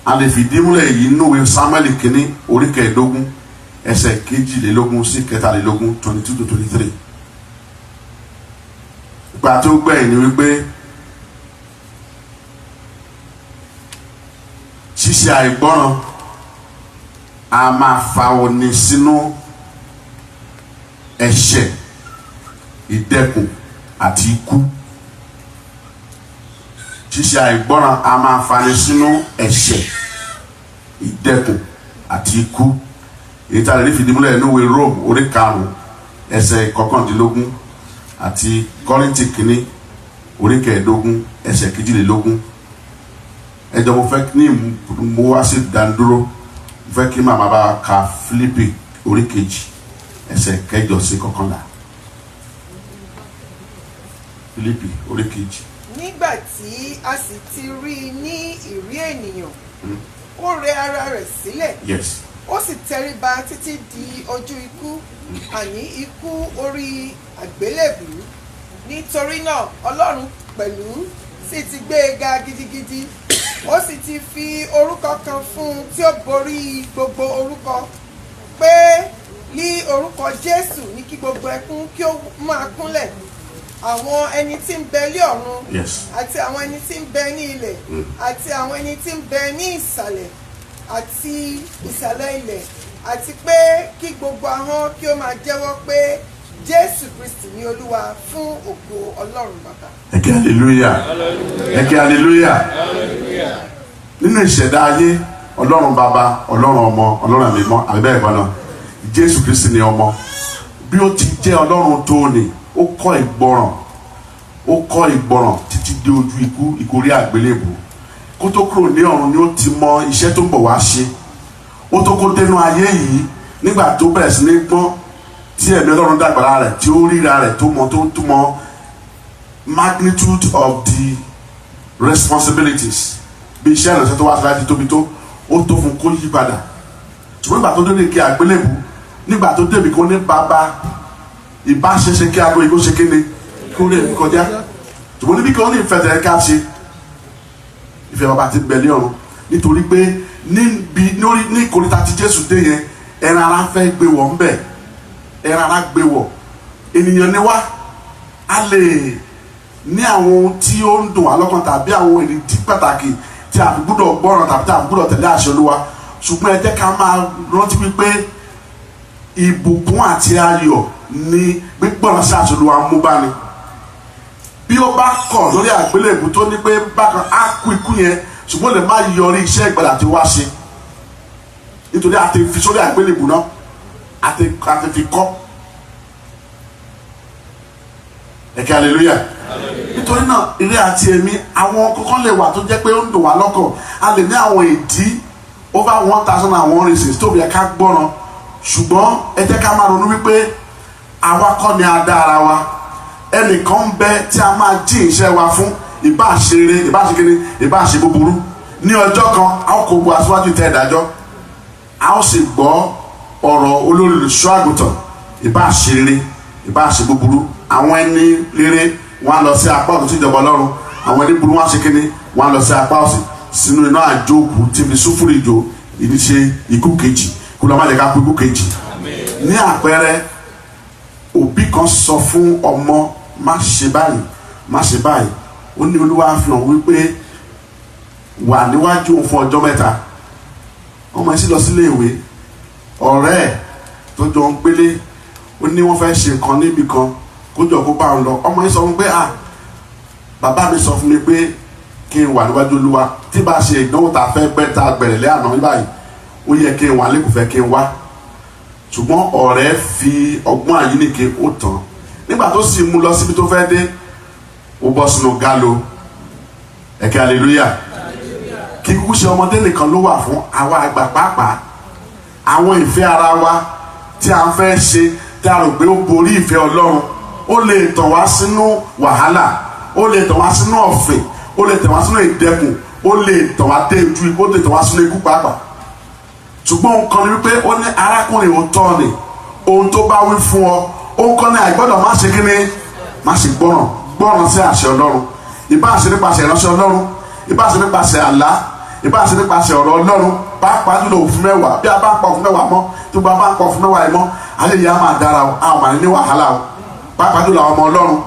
A lè fìdímúlẹ̀ yìí nínú ìwé Sámúẹ́lì kínní orí 15 ẹsẹ̀ 22 sí 23 22 to 23. Ìgbà tó gbẹ̀yìn ni wípé ṣíṣe àìgbọràn a máa fa oni sínú ẹ̀ṣẹ̀, ìdẹkùn àti ikú. Ṣíṣe àìgbọràn a máa fani sínú ẹ̀ṣẹ̀, ìdẹkùn àti ikú. Èyí tá a lè rí fìdímúlẹ̀ nínú ìwé Rome orí 5 ẹsẹ̀ 19 àti Kọ́ríńtì kínní orí 15 ẹsẹ̀ 22. Ẹjọ́ mo fẹ́ ní mo wá sí ìdánidúró, mo fẹ́ kí màmá bá ka Fílípì orí 2 ẹsẹ̀ 8 sí 11. Fílípì orí 2. Nígbà tí a sì ti rí i ní ìrí ènìyàn, ó rẹ ara rẹ̀ sílẹ̀. Yes. Ó sì tẹríba títí di ojú ikú, àní ikú orí àgbélébùú. Nítorí náà Ọlọ́run pẹ̀lú sì ti gbé e ga gidigidi. Ó sì ti fi orúkọ kan fún un tí ó borí gbogbo orúkọ, pé ní orúkọ Jésù ní kí gbogbo ẹkún kí ó máa kúnlẹ̀, àwọn ẹni tí ń bẹ ní ọ̀run, Yes. àti àwọn ẹni tí ń bẹ ní ilẹ̀, àti àwọn ẹni tí ń bẹ ní ìsàlẹ̀ àti ìsàlẹ̀ ilẹ̀, àti pé kí gbogbo ahọ́n kí ó máa jẹ́wọ́ pé Jésù Kristi ni Olúwa, fún ògo Ọlọ́run Bàbá. Ẹ kí hallelujah. Ẹ kí hallelujah. Nínú ìṣẹ̀dá ayé Ọlọ́run Bàbá, Ọlọ́run Ọmọ, Ọlọ́run Ẹ̀mí Mímọ́ àbí bẹ́ẹ̀ kọ́ náà, Jésù Kristi ni ọmọ. Bí ó ti jẹ́ Ọlọ́run tó ní, ó kọ́ ìgbọràn títí dé ojú ikú, ìkórí àgbélébùú. Kó tó kúrò ní ọ̀run ni ó ti mọ iṣẹ́ tó ń bọ̀ wá ṣe. Ó tó kó dénú ayé yìí nígbà tó bẹ̀rẹ̀ sí ní gbọ́n, tí ẹ̀mí Ọlọ́run dàgbàrá rẹ̀, tí ó ríra rẹ̀, tó mọ magnitude of the responsibilities. Bí iṣẹ́ ìrìnsẹ̀ tó wá sí láti tóbi tó, ó tó fún kó yí padà. Ṣùgbọ́n nígbà tó dé kí àgbélébùú, nígbà tó débi kó ní bàbá, ìbáṣeṣe kí aago ìgò ṣe kéde kó lè kọjá. Ṣùgbọ́n níbi kan ní ìfẹ́ tẹ̀lé ká ṣe, ìfẹ́ bàbá ti bẹ̀ ní ọ̀run. Nítorí pé ní ìkórìtà tí Jésù dé yẹn, ẹran ara fẹ́ gbé wọ̀ ń bẹ̀, ẹran ara gbé wọ̀. Ènìyàn ni wá, a lè ní àwọn ohun tí ó ń dùn wá lọ́kàn tàbí àwọn ìdí pàtàkì tí a fi gbọ́dọ̀ gbọ́ràn tàbí tí a fi gbọ́dọ̀ tẹ̀lé àṣẹ Olúwa, ṣùgbọ́n ẹ jẹ́ ká máa rántí wípé ìbùkún àti ayọ̀ ni gbígbọ́ràn sí àṣẹ Olúwa mú bá ni. Bí ó bá kọ̀ lórí àgbélébù tó ní pé bákan á kú ikú yẹn, ṣùgbọ́n lè má yọrí iṣẹ́ ìgbàlà tí wá ṣe nítorí a ti fi sórí àgbélébù náà, a ti fi kọ́. Ẹ̀kẹ́ hallelujah. Nítorí náà ilé àti èmi àwọn kọ̀ọ̀kan lè wà tó jẹ́ pé ó ń dùn wá lọ́kàn, a lè ní àwọn ìdí over 1,001 reasons tó yẹ ká gbọ́ràn, ṣùgbọ́n ẹ jẹ́ ká máa ronú wípé àwa kọ́ ni a dá ara wa. Ẹnìkan ń bẹ tí a máa jí iṣẹ́ wa fún, ìbá ṣe rere, ìbá ṣe kíni, ìbá ṣe búburú. Ní ọjọ́ kan a ó kó gbogbo aṣíwájú ìtẹ́ ìdájọ́, a ó sì gbọ́ ọ̀rọ̀ olórí olùṣọ́ àgùntàn, ìbá ṣe rere, ìbá ṣe búburú. Àwọn ẹni rere wọ́n á lọ sí apá ọ̀tún sí ìjọba Ọlọ́run, àwọn ẹni burú wọ́n á ṣe kíni, wọ́n á lọ sí apá òsì sínú iná àjókù tí fi súfúrú ìjò ìní ṣe ikú kejì. Kó lọ́ má jẹ́ ká kú ikú kejì. Ní àpẹẹrẹ, òbí kan sọ fún ọmọ má ṣe báyìí, má ṣe báyìí. Ó ní Olúwa fi hàn wípé wà níwájú òun fún ọjọ́ mẹ́ta. Ọmọ yìí sì lọ sílé ìwé, ọ̀rẹ́ ẹ̀ tó jọ ń gbélé ó ní wọ́n fẹ́ ṣe nǹkan níbi kan kó jọ kó bá ń lọ. Ọmọ yìí sọ fún pé bàbá mi sọ fún mi pé kí n wà níwájú Olúwa, tí bá ṣe ìdánwò tá a fẹ́ gbẹ́ tá a gbẹ̀rẹ̀ lé àná báyìí ó yẹ kí n wà lẹ́kùn fẹ́ kí n wá. Ṣùgbọ́n ọ̀rẹ́ fi ọgbọ́n àyíníke ó tán. Nígbà tó sì mú lọ síbi tó fẹ́ dé, ó bọ́ sínú gálò. Ẹ̀kẹ́ hallelujah. Kí kúkú ṣe ọmọdé nìkan ló wà fún àwa àgbà pàápàá. Àwọn ìfẹ́ ara wa tí a ń fẹ́ ṣe tí a rò pé ó borí ìfẹ́ Ọlọ́run, ó lè tàn wá sínú wàhálà, ó lè tàn wá sínú ọ̀fìn, ó lè tàn wá sínú ìdẹkùn, ó lè tàn wá dé ojú ikú, ó lè tàn wá sínú ikú pàápàá. Ṣùgbọ́n òun kan ní wípé ó ní arákùnrin òótọ́ ni ohun tó bá wí fún ọ, òun kan ní àìgbọ́dọ̀ má ṣe kíni, má ṣe gbọ́ràn sí àṣẹ Ọlọ́run. Ìbá ṣe nípasẹ̀ ìránṣẹ́ Ọlọ́run, ìbá ṣe nípasẹ̀ àlá, ìbá ṣe nípasẹ̀ ọ̀rọ̀ Ọlọ́run, pàápàá jùlọ òfin mẹ́wàá. Bí a bá ń pa òfin mẹ́wàá mọ́, tí gbogbo a bá ń pa òfin mẹ́wàá yìí mọ́, ayé yìí á máa dára o, a ò máa ní wàhálà o. Pàápàá jùlọ àwọn ọmọ Ọlọ́run,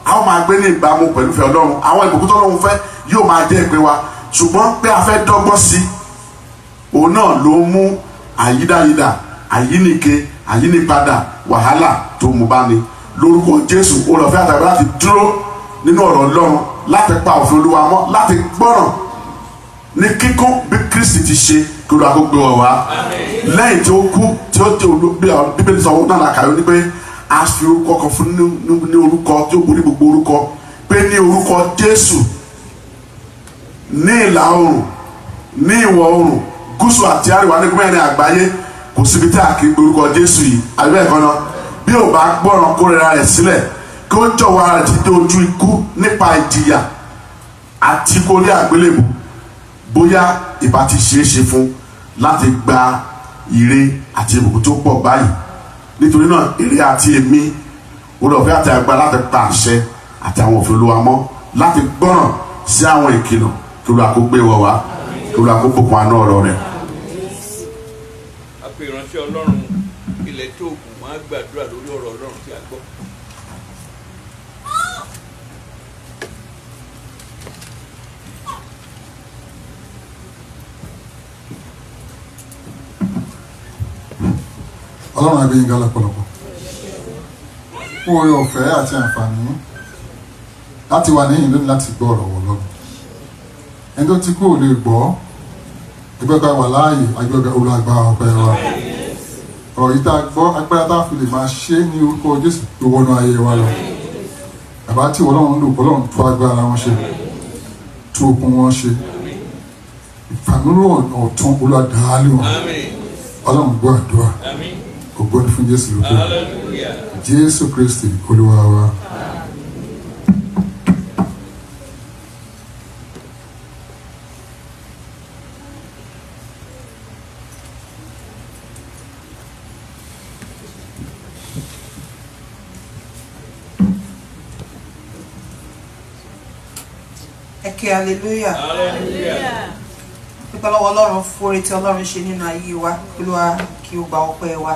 a ó máa gbé ní ìbámu pẹ̀lú ìfẹ́ Ọlọ́run. Àwọn ìbùkún tó Ọlọ́run fẹ́ yóò máa jẹ́ ìpín wa, ṣùgbọ́n pé a fẹ́ dọ́gbọ́n sí, òun náà ló mú àyídáyídà, àyínike, àyínípadà, wàhálà tó mú bá ní. Lórúkọ Jésù olùfẹ́ àtàgbà láti dúró nínú ọ̀rọ̀ Ọlọ́run, láti pa òfin Olúwa mọ́, láti gbọ́ràn ní kíkún bí Kristi ti ṣe kí Olúwa kó gbé wọ̀ wá. Lẹ́yìn tí ó kú, tí ó jẹ́ Bíbélì sọ náà làkàyọ́ ní pé a fi orúkọ kan fún ní orúkọ tí ó borí gbogbo orúkọ, pé ní orúkọ Jésù ní ìlà oòrùn, ní ìwọ̀ oòrùn, gúúsù àti àríwá ní gbẹ́rin àgbáyé kò síbi tí a kì í pe orúkọ Jésù yìí. Àbẹ́ ẹ̀kọ́ náà bí ò bá gbọ́ràn kó rẹra rẹ̀ sílẹ̀, kí ó jọ̀wọ́ ara rẹ̀ títí ojú ikú nípa ìjìyà àti kórí àgbélébù, bóyá ìbá ti ṣeé ṣe fún láti gba ire àti ìbùkún tó pọ̀ báyìí. Nítorí náà ire àti èmi olùfẹ́ àti àgbà láti pa àṣẹ àti àwọn òfin Olúwa mọ́, láti gbọ́ràn sí àwọn ìkìlọ̀ kí Olúwa kó gbé wọ̀ wá, kí Olúwa kó bùkún àánú ọ̀rọ̀ rẹ̀. A pe ìránṣẹ́ Ọlọ́run ilẹ̀ tó kù máa gbàdúrà lórí ọ̀rọ̀ Ọlọ́run tí a gbọ́. Ọlọ́run àgbẹ̀ yín lọ́pọ̀lọpọ̀ fún oore ọ̀fẹ́ àti àǹfààní láti wà níyìn lónìí láti gbọ́ ọ̀rọ̀ wọ̀ lọ́nà. Ẹni tó ti kú ò lè gbọ́, ìgbẹ́ka wà láàyè agbẹ́ka olùgbà ọ̀pẹ́ wa. Ọ̀rọ̀ yìí tá a gbọ́ agbára tá a fi lè máa ṣe ní orúkọ Jésù tó wọnú ayé wa lọ. Bàbá tí Ọlọ́run lò Ọlọ́run tú agbára wọn ṣe, tú okun wọn ṣe, ìfàmúlò ọ̀tún olùdàálẹ̀ wọn. Ọlọ́run gbọ́ àdúrà. Ògo ni fún Jésù lókè. Jésù Kristi Olúwa wa. Ẹ̀kẹ́ hallelujah. Dúpẹ́ lọ́wọ́ Ọlọ́run fún oore tí Ọlọ́run ṣe nínú ayé wa. Olúwa kí ó gba ọpẹ́ wa.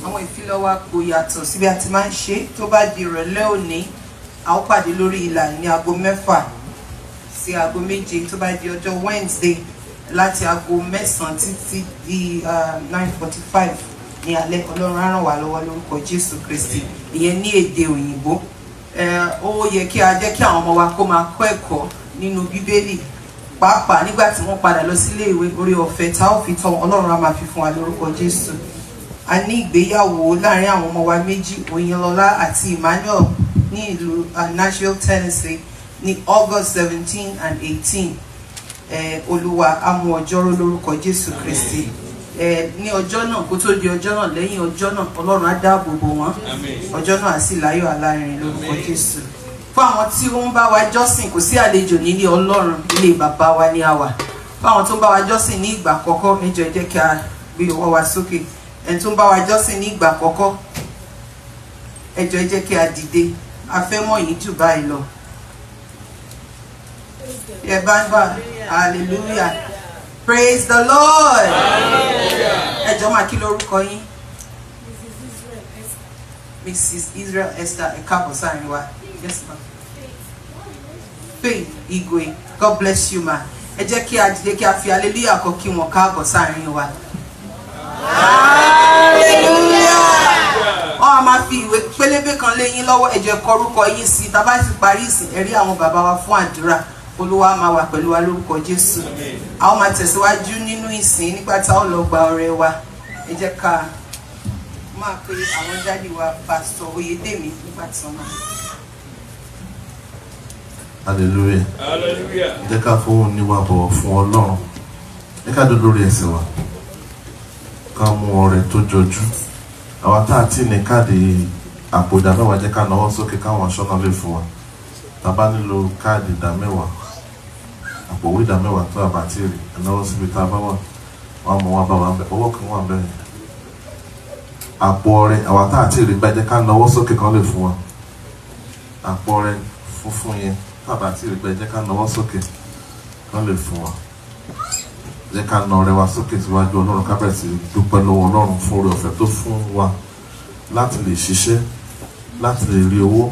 Àwọn ìfilọ̀ wa kò yàtọ̀ síbi a ti máa ń ṣe tó bá di ìrọ̀lẹ́ òní. a ó pàdé lórí ìlà ní aago 6 sí aago 7 tó bá di ọjọ́ Wednesday láti aago 9 títí di 9:45 ní alẹ́. Ọlọ́run á ràn wá lọ́wọ́ lórúkọ Jésù Kristi. Ìyẹn ní èdè òyìnbó. Ó yẹ kí a jẹ́ kí àwọn ọmọ wa kó máa kọ́ ẹ̀kọ́ nínú Bíbélì pàápàá nígbà tí wọ́n padà lọ sílé ìwé. Orí ọ̀fẹ́ tá ó fi tọ́ Ọlọ́run á máa fi fún wa lórúkọ Jésù. A ní ìgbéyàwó láàrin àwọn ọmọ wa méjì, Oyinlọlá àti Emmanuel, ní ìlú Nashville, Tennessee ní August 17 and 18. Olúwa á mú ọjọ́ ró lórúkọ Jésù Kristi. Ní ọjọ́ náà, kó tó di ọjọ́ náà, lẹ́yìn ọjọ́ náà, Ọlọ́run á dáàbò bò wọ́n. Ọjọ́ náà á sì láyọ̀ alárinrin lórúkọ Jésù. Fún àwọn tí ó ń bá wa jọ́sìn, kò sí àlejò nílé Ọlọ́run, ilé bàbá wa ni a wà. Fún àwọn tó ń bá wa jọ́sìn ní ìgbà àkọ́kọ́, ẹ jọ̀ọ́ ẹ jẹ́ kí a gbé ọwọ́ wa sókè. Ẹni tó ń bá wa jọ́sìn ní ìgbà àkọ́kọ́, ẹ jọ̀ọ́ ẹ jẹ́ kí a dìde. A fẹ́ mọ̀ yín jù báyìí lọ. Ẹ bá ń bá hallelujah. Praise the Lord. Ẹ jọ̀ọ́ máa kí lórúkọ yín. Mrs. Israel Esther Ekapo sáàrin wa. Yes ma. Faith Igwe. God bless you ma. Ẹ jẹ́ kí a dìde kí a fi hallelujah kọ kí wọn káàbọ̀ sáàrin wa. Hallelujah. Wọ́n á máa fi ìwé pélébé kan lé yín lọ́wọ́. Ẹ jọ̀ọ́ kọ orúkọ yín sí. Tá bá ti parí ìsìn, ẹ rí àwọn bàbá wa fún àdúrà. Olúwa máa wà pẹ̀lú wa lórúkọ Jésù. A ó máa tẹ̀síwájú nínú ìsìn nígbà tá ó lọ gba ọrẹ wa. Ẹ jẹ́ ká máa pe àwọn dádì wa Pastor Oyedemi nígbà tí wọ́n máa. Hallelujah. Hallelujah. Jẹ́ ká fọwọ́ níwà bọ̀wọ̀ fún Ọlọ́run. Jẹ́ ká dúró lórí ẹsẹ̀ wa. Ká mú ọrẹ tó jọjú. Àwọn tá a ti ní káàdì àpò ìdámẹ́wàá jẹ́ ká nawọ́ sókè káwọn aṣọ́nà lè fún wa. Tá bá nílò káàdì ìdámẹ́wàá, àpò owó ìdámẹ́wàá tó àbátì rè, ẹnáwó síbi tá a bá wà. Wọ́n mọ̀ wá bá wa bẹ̀, owó kan wà bẹ́ẹ̀. Àpò ọrẹ, àwọn tá a ti rí bá jẹ́ ká nawọ́ sókè kan lè fún wa. Àpò ọrẹ funfun yẹn tá àbátì rí bá jẹ́ ká nawọ́ sókè kan lè fún wa. Jẹ́ ká na ọrẹ wa sókè síwájú Ọlọ́run, ká bẹ̀rẹ̀ sí dúpẹ́ lọ́wọ́ Ọlọ́run fún oore ọ̀fẹ́ tó fún wa láti lè ṣiṣẹ́, láti lè rí owó.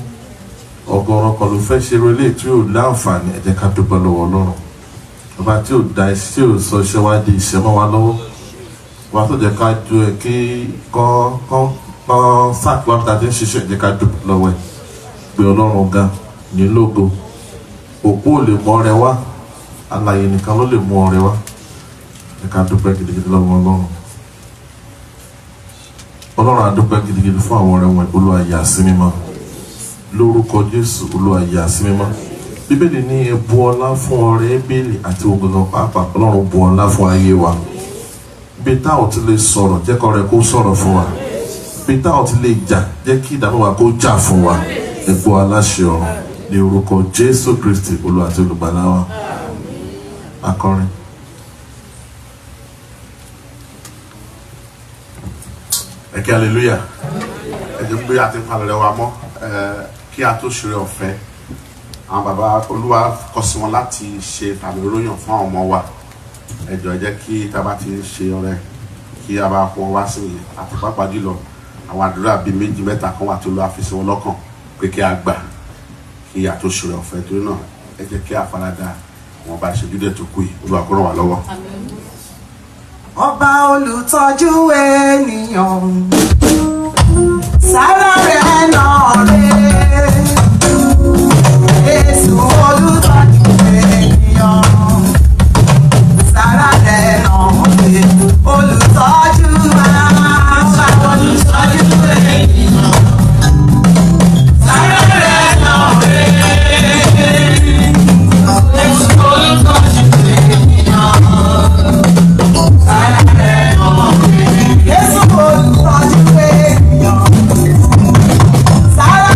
Ọ̀gọ̀rọ̀ kan ló fẹ́ ṣe eré ilé tí ò láǹfààní. Ẹ jẹ́ ká dúpẹ́ lọ́wọ́ Ọlọ́run. Ọba tí ò da iṣẹ́, tí ò sọ iṣẹ́ wa di ìṣẹ́ mọ́ wa lọ́wọ́. Ọba tó jẹ́ ká ju ẹ kí kán sáàkì wa tàbí ń ṣiṣẹ́. Ẹ jẹ́ ká dúpẹ́ lọ́wọ́ ẹ̀. Pé Ọlọ́run ga ní lógo. Òkú ò lè mú ọrẹ wá, alààyè nìkan ló lè mú ọrẹ wá. Ẹ ká dúpẹ́ gidigidi lọ́wọ́ Ọlọ́run. Ọlọ́run á dúpẹ́ gidigidi fún àwọn ọrẹ wọn. Olúwa yà sí mímọ́. Lórúkọ Jésù, Olúwa yà sí mímọ́. Bíbélì ní ẹ bu ọlá fún ọrẹ Ébélì àti ogungan pàápàá. Ọlọ́run bu ọlá fún ayé wa. Bí táwọn ti lè sọ̀rọ̀, jẹ́ kó rẹ kó sọ̀rọ̀ fún wa. Bí táwọn ti lè jà, jẹ́ kí ìdámẹ́wàá kó jà fún wa. Ẹ gbọ́ aláṣẹ ọ̀run ní orúkọ Jésù Kristi, Olúwa àti olùgbàlà wa. Akọrin. Ẹ kí hallelujah. Ẹ jẹ́ pé a ti palẹ̀ wa mọ́ kí a tó ṣeré ọ̀fẹ́. Àwọn bàbá Olúwa kọ sí wọn láti ṣe tàbí ròyìn fún àwọn ọmọ wa. Ẹ jọ̀ọ́ ẹ jẹ́ kí tá bá ti ṣe ọrẹ kí a bá fún wa sí i àti pàápàá jùlọ àwọn àdúrà bíi 2 mẹ́ta kan wà tó lọ àfi sí wọn lọ́kàn pé kí a gbà kí a tó ṣeré ọ̀fẹ́. Torí náà ẹ jẹ́ kí a faradà wọn bá ṣe júdẹ̀ tó kù yìí. Olúwa kó ràn wá lọ́wọ́. Ọba olùtọ́jú ènìyàn, sára rẹ̀ náà rẹ̀. Jésù olùtọ́jú ènìyàn, sára rẹ̀ náà rẹ̀. Olùtọ́jú àwa, olùtọ́jú ènìyàn, sára rẹ̀ náà rẹ̀. Jésù olùtọ́jú ènìyàn. Jésù olùtọ́jú ènìyàn, sára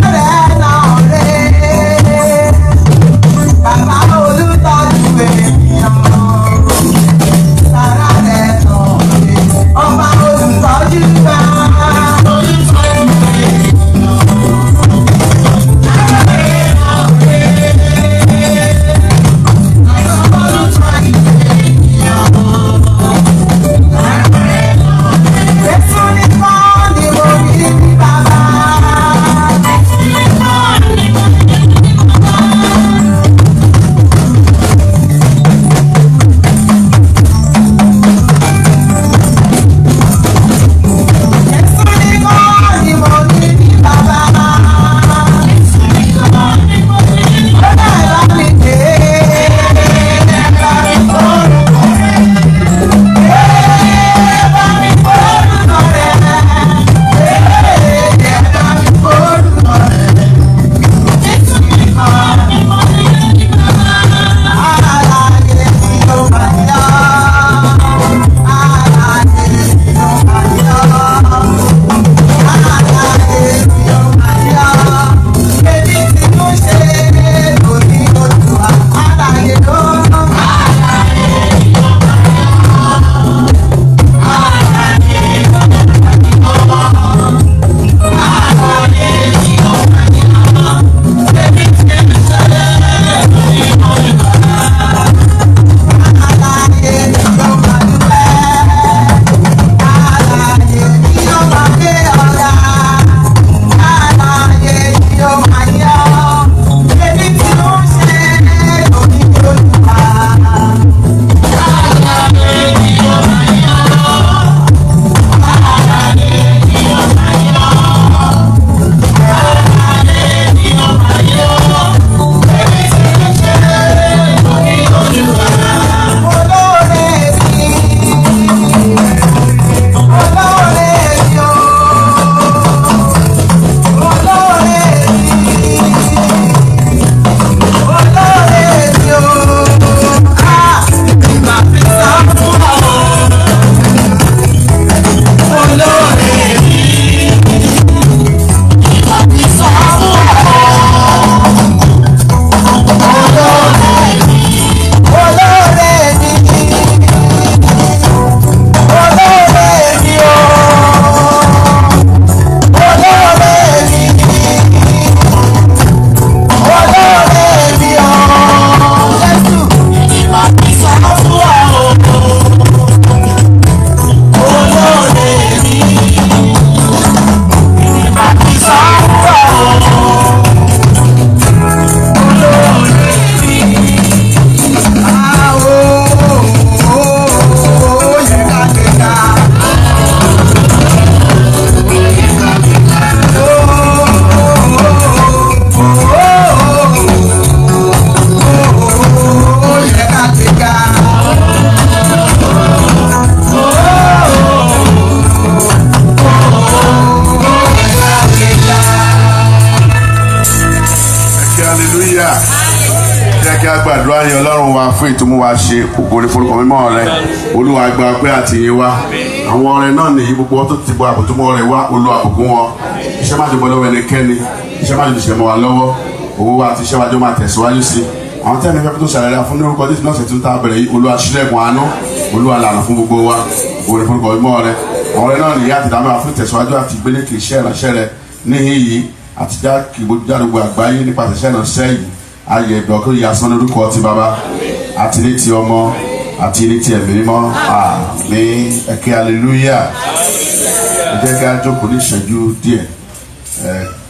hallelujah. Jẹ́ kí a gbàdúrà yẹn Ọlọ́run wa fún ìtumọ̀ wa ṣe ògo ní forúkọ mímọ́ rẹ. Olúwa gba ọpẹ́ àti ìyìn wa. Àwọn ọrẹ náà nìyí gbogbo wọn tó ti bọ àbùtúmọ̀ rẹ wá Olúwa bùkún wọn. Iṣẹ́ má ti bọ́ lọ́wọ́ ẹnikẹ́ni. Iṣẹ́ má ti ṣe mọ́ wa lọ́wọ́. Owó wa àti iṣẹ́ wa jọ máa tẹ̀síwájú sí. Àwọn tẹ́lẹ̀ fẹ́ tó ṣàlàyé fún lórúkọ Jésù náà ṣètò tá a bẹ̀rẹ̀ yìí Olúwa ṣílẹ̀kùn àánú. Olúwa lànà fún gbogbo wa. Ògo ní forúkọ mímọ́ rẹ. Àwọn ọrẹ náà nìyí àti dámẹ́ fún ìtẹ̀síwájú àti ìgbélékè iṣẹ́ ìránṣẹ́ rẹ níhìn yìí àti jáde-gbogbo àgbáyé nípasẹ̀ iṣẹ́ ìránṣẹ́ yìí. Ayé ẹ̀dọ̀ kó yà sán lórúkọ ti bàbá àti ní ti ọmọ àti ní ti ẹ̀mí mímọ́ àmín ẹ̀kẹ́ hallelujah. Ẹ jẹ́ kí a jókòó ní ìṣẹ́jú díẹ̀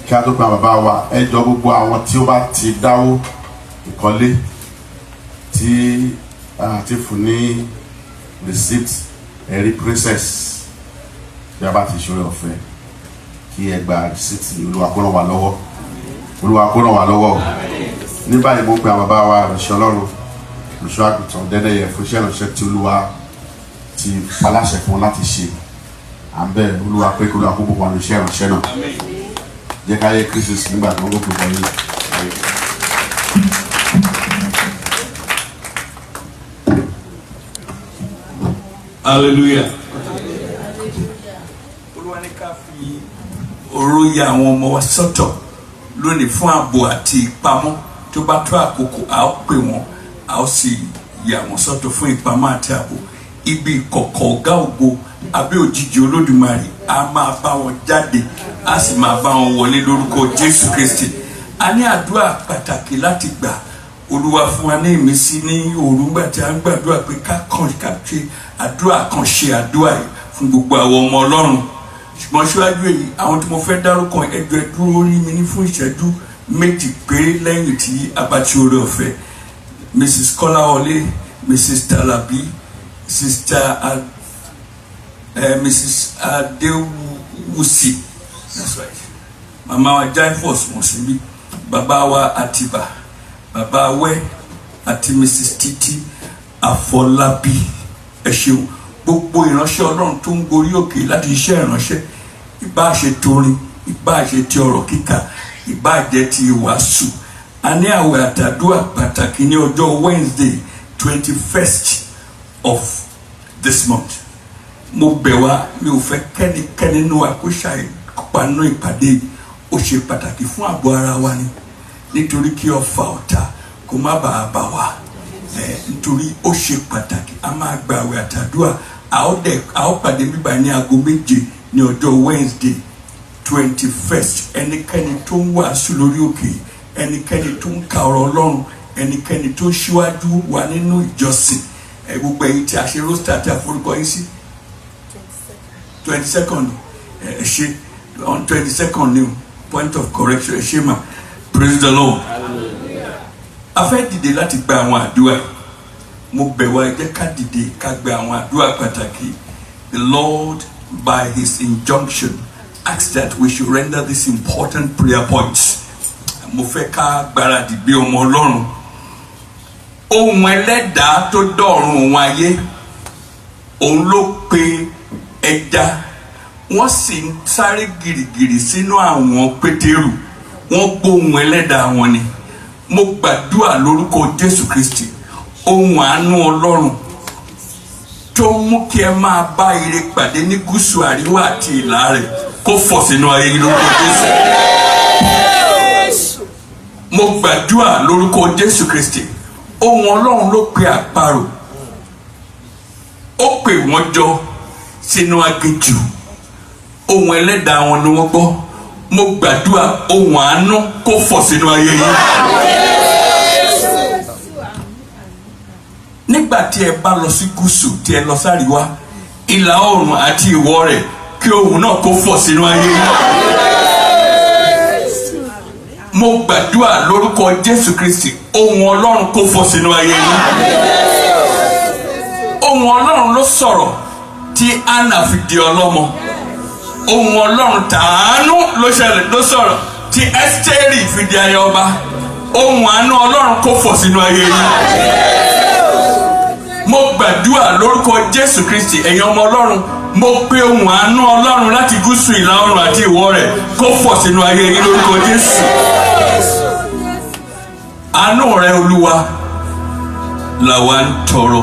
kí a tó pa bàbá wa ẹ jọ gbogbo àwọn tí ó bá ti dáwó ìkọ́lé tí ti fún ní receipt ẹ̀rí princess bí a bá ti ṣòro ọ̀fẹ́ kí ẹ gba receipt Olúwa kó ràn wá lọ́wọ́ Olúwa kó ràn wá lọ́wọ́. Ní báyìí mo pe àwọn bàbá wa ìránṣẹ́ Ọlọ́run ìránṣẹ́ àgùntàn Dẹ́dẹ́yẹ fún iṣẹ́ ìránṣẹ́ tí Olúwa ti paláṣẹ fún láti ṣe à ń bẹ̀ Olúwa pé kí Olúwa kó gbogbo àwọn iṣẹ́ ìránṣẹ́ náà jẹ́ ká yẹ Kristi sí nígbà tí wọ́n gbogbo wọn yìí. Hallelujah. Olúwa ní ká fi òróró ya àwọn ọmọ wa sọ́tọ̀ lónìí fún ààbò àti ìpamọ́. Tó bá tó àkókò a ó pè wọ́n a ó sì yà wọ́n sọ́tọ̀ fún ìpamọ́ àti ààbò. Ibi ìkọ̀kọ̀ ọ̀gá ògo abẹ́ òjìji Olódùmarè a máa bá wọn jáde a sì máa bá wọn wọlé lórúkọ Jésù Kristi. A ní àdúrà pàtàkì láti gbà. Olúwa fún wa ní ìmísí ní òru ńgbà tí a ń gbàdúrà pé ká ṣe àdúrà kan ṣe àdúrà yìí fún gbogbo àwọn ọmọ Ọlọ́run. Ṣùgbọ́n síwájú èyí àwọn tí mo fẹ́ dárúkọ ẹjọ́ ẹ dúró rí mi ní fún ìṣẹ́jú méjì péré lẹ́yìn tí a bá ti oore ọ̀fẹ́. Mrs. Kọ́láwọlé, Mrs. Talabi, Mrs. Adewusi, that's right. Mama wa Jaifos Mosibi, Baba wa Atiba, Baba Wẹ́ àti Mrs. Titi Afọlábí. Ẹ ṣeun gbogbo ìránṣẹ́ Ọlọ́run tó ń gorí òkè láti iṣẹ́ ìránṣẹ́ ìbá ṣe torin ìbá ṣe ti ọ̀rọ̀ kíkà ìbá jẹ́ ti ìwàásù. A ní àwẹ̀ àtàdúrà pàtàkì ní ọjọ́ Wednesday 21st of this month. Mo bẹ̀ wá mi ò fẹ́ kẹ́nikẹ́ni nínú wa kó ṣàìpanú ìpàdé. Ó ṣe pàtàkì fún ààbò ara wa ni nítorí kí ọfà ọ̀tá kó má bàa bà wá. Nítorí ó ṣe pàtàkì a máa gba àwẹ̀ àtàdúrà a ó pàdé bíbá ní aago 7 ní ọjọ́ Wednesday 21st. Ẹnikẹ́ni tó ń wàásù lórí òkè, ẹnikẹ́ni tó ń ka ọ̀rọ̀ Ọlọ́run, ẹnikẹ́ni tó ń ṣíwájú wa nínú ìjọsìn. Gbogbo ẹ̀yin tí a ṣe roster tí a forúkọ yín sí 22nd ẹ ṣe on 22nd ni point of correction ẹ ṣe mà praise the Lord. A fẹ́ dìde láti gba àwọn àdúrà. Mo bẹ̀ wá ẹ jẹ́ ká dìde ká gba àwọn àdúrà pàtàkì. The Lord by his injunction asked that we should render these important prayer points. Mo fẹ́ ká gbáradì bí ọmọ Ọlọ́run. Ohun ẹlẹ́dàá tó dọ̀run òun ayé òun ló pe ẹja wọ́n sì ń sáré gìrìgìrì sínú àwọn Pétérù wọ́n gbóhùn ẹlẹ́dàá wọn ni. Mo gbàdúrà lórúkọ Jésù Kristi ohun àánú Ọlọ́run tó mú kí ẹ máa bá ire pàdé ní gúúsù àríwá àti ìlà rẹ̀ kó fọ̀ sínú ayé lórúkọ Jésù. Mo gbàdúrà lórúkọ Jésù Kristi ohun Ọlọ́run ló pe àparò ó pè wọ́n jọ sínú aginjù ohun ẹlẹ́dàá wọn ni wọ́n gbọ́. Mo gbàdúrà ohun àánú kó fọ̀ sínú ayé yìí. Nígbà tí ẹ bá lọ sí gúúsù tí ẹ lọ sáríwá ìlà oòrùn àti ìwọ̀ rẹ̀ kí ohun náà kó fọ̀ sínú ayé yìí. Mo gbàdúrà lórúkọ Jésù Kristi ohun Ọlọ́run kó fọ̀ sínú ayé yìí. Ohun Ọlọ́run ló sọ̀rọ̀ tí Anna fi di ọlọ́mọ. Ohun Ọlọ́run tàánú ló sọ̀rọ̀ tí Ẹ́sítérì fi di ayaba. Ohun àánú Ọlọ́run kó fọ̀ sínú ayé yìí. Mo gbàdúrà lórúkọ Jésù Kristi ẹ̀yin ọmọ Ọlọ́run mo pe ohun àánú Ọlọ́run láti gúúsù ìlà oòrùn àti ìwọ̀ rẹ̀ kó fọ̀ sínú ayé yìí lórúkọ Jésù. àánú rẹ olúwa làwa ń tọrọ.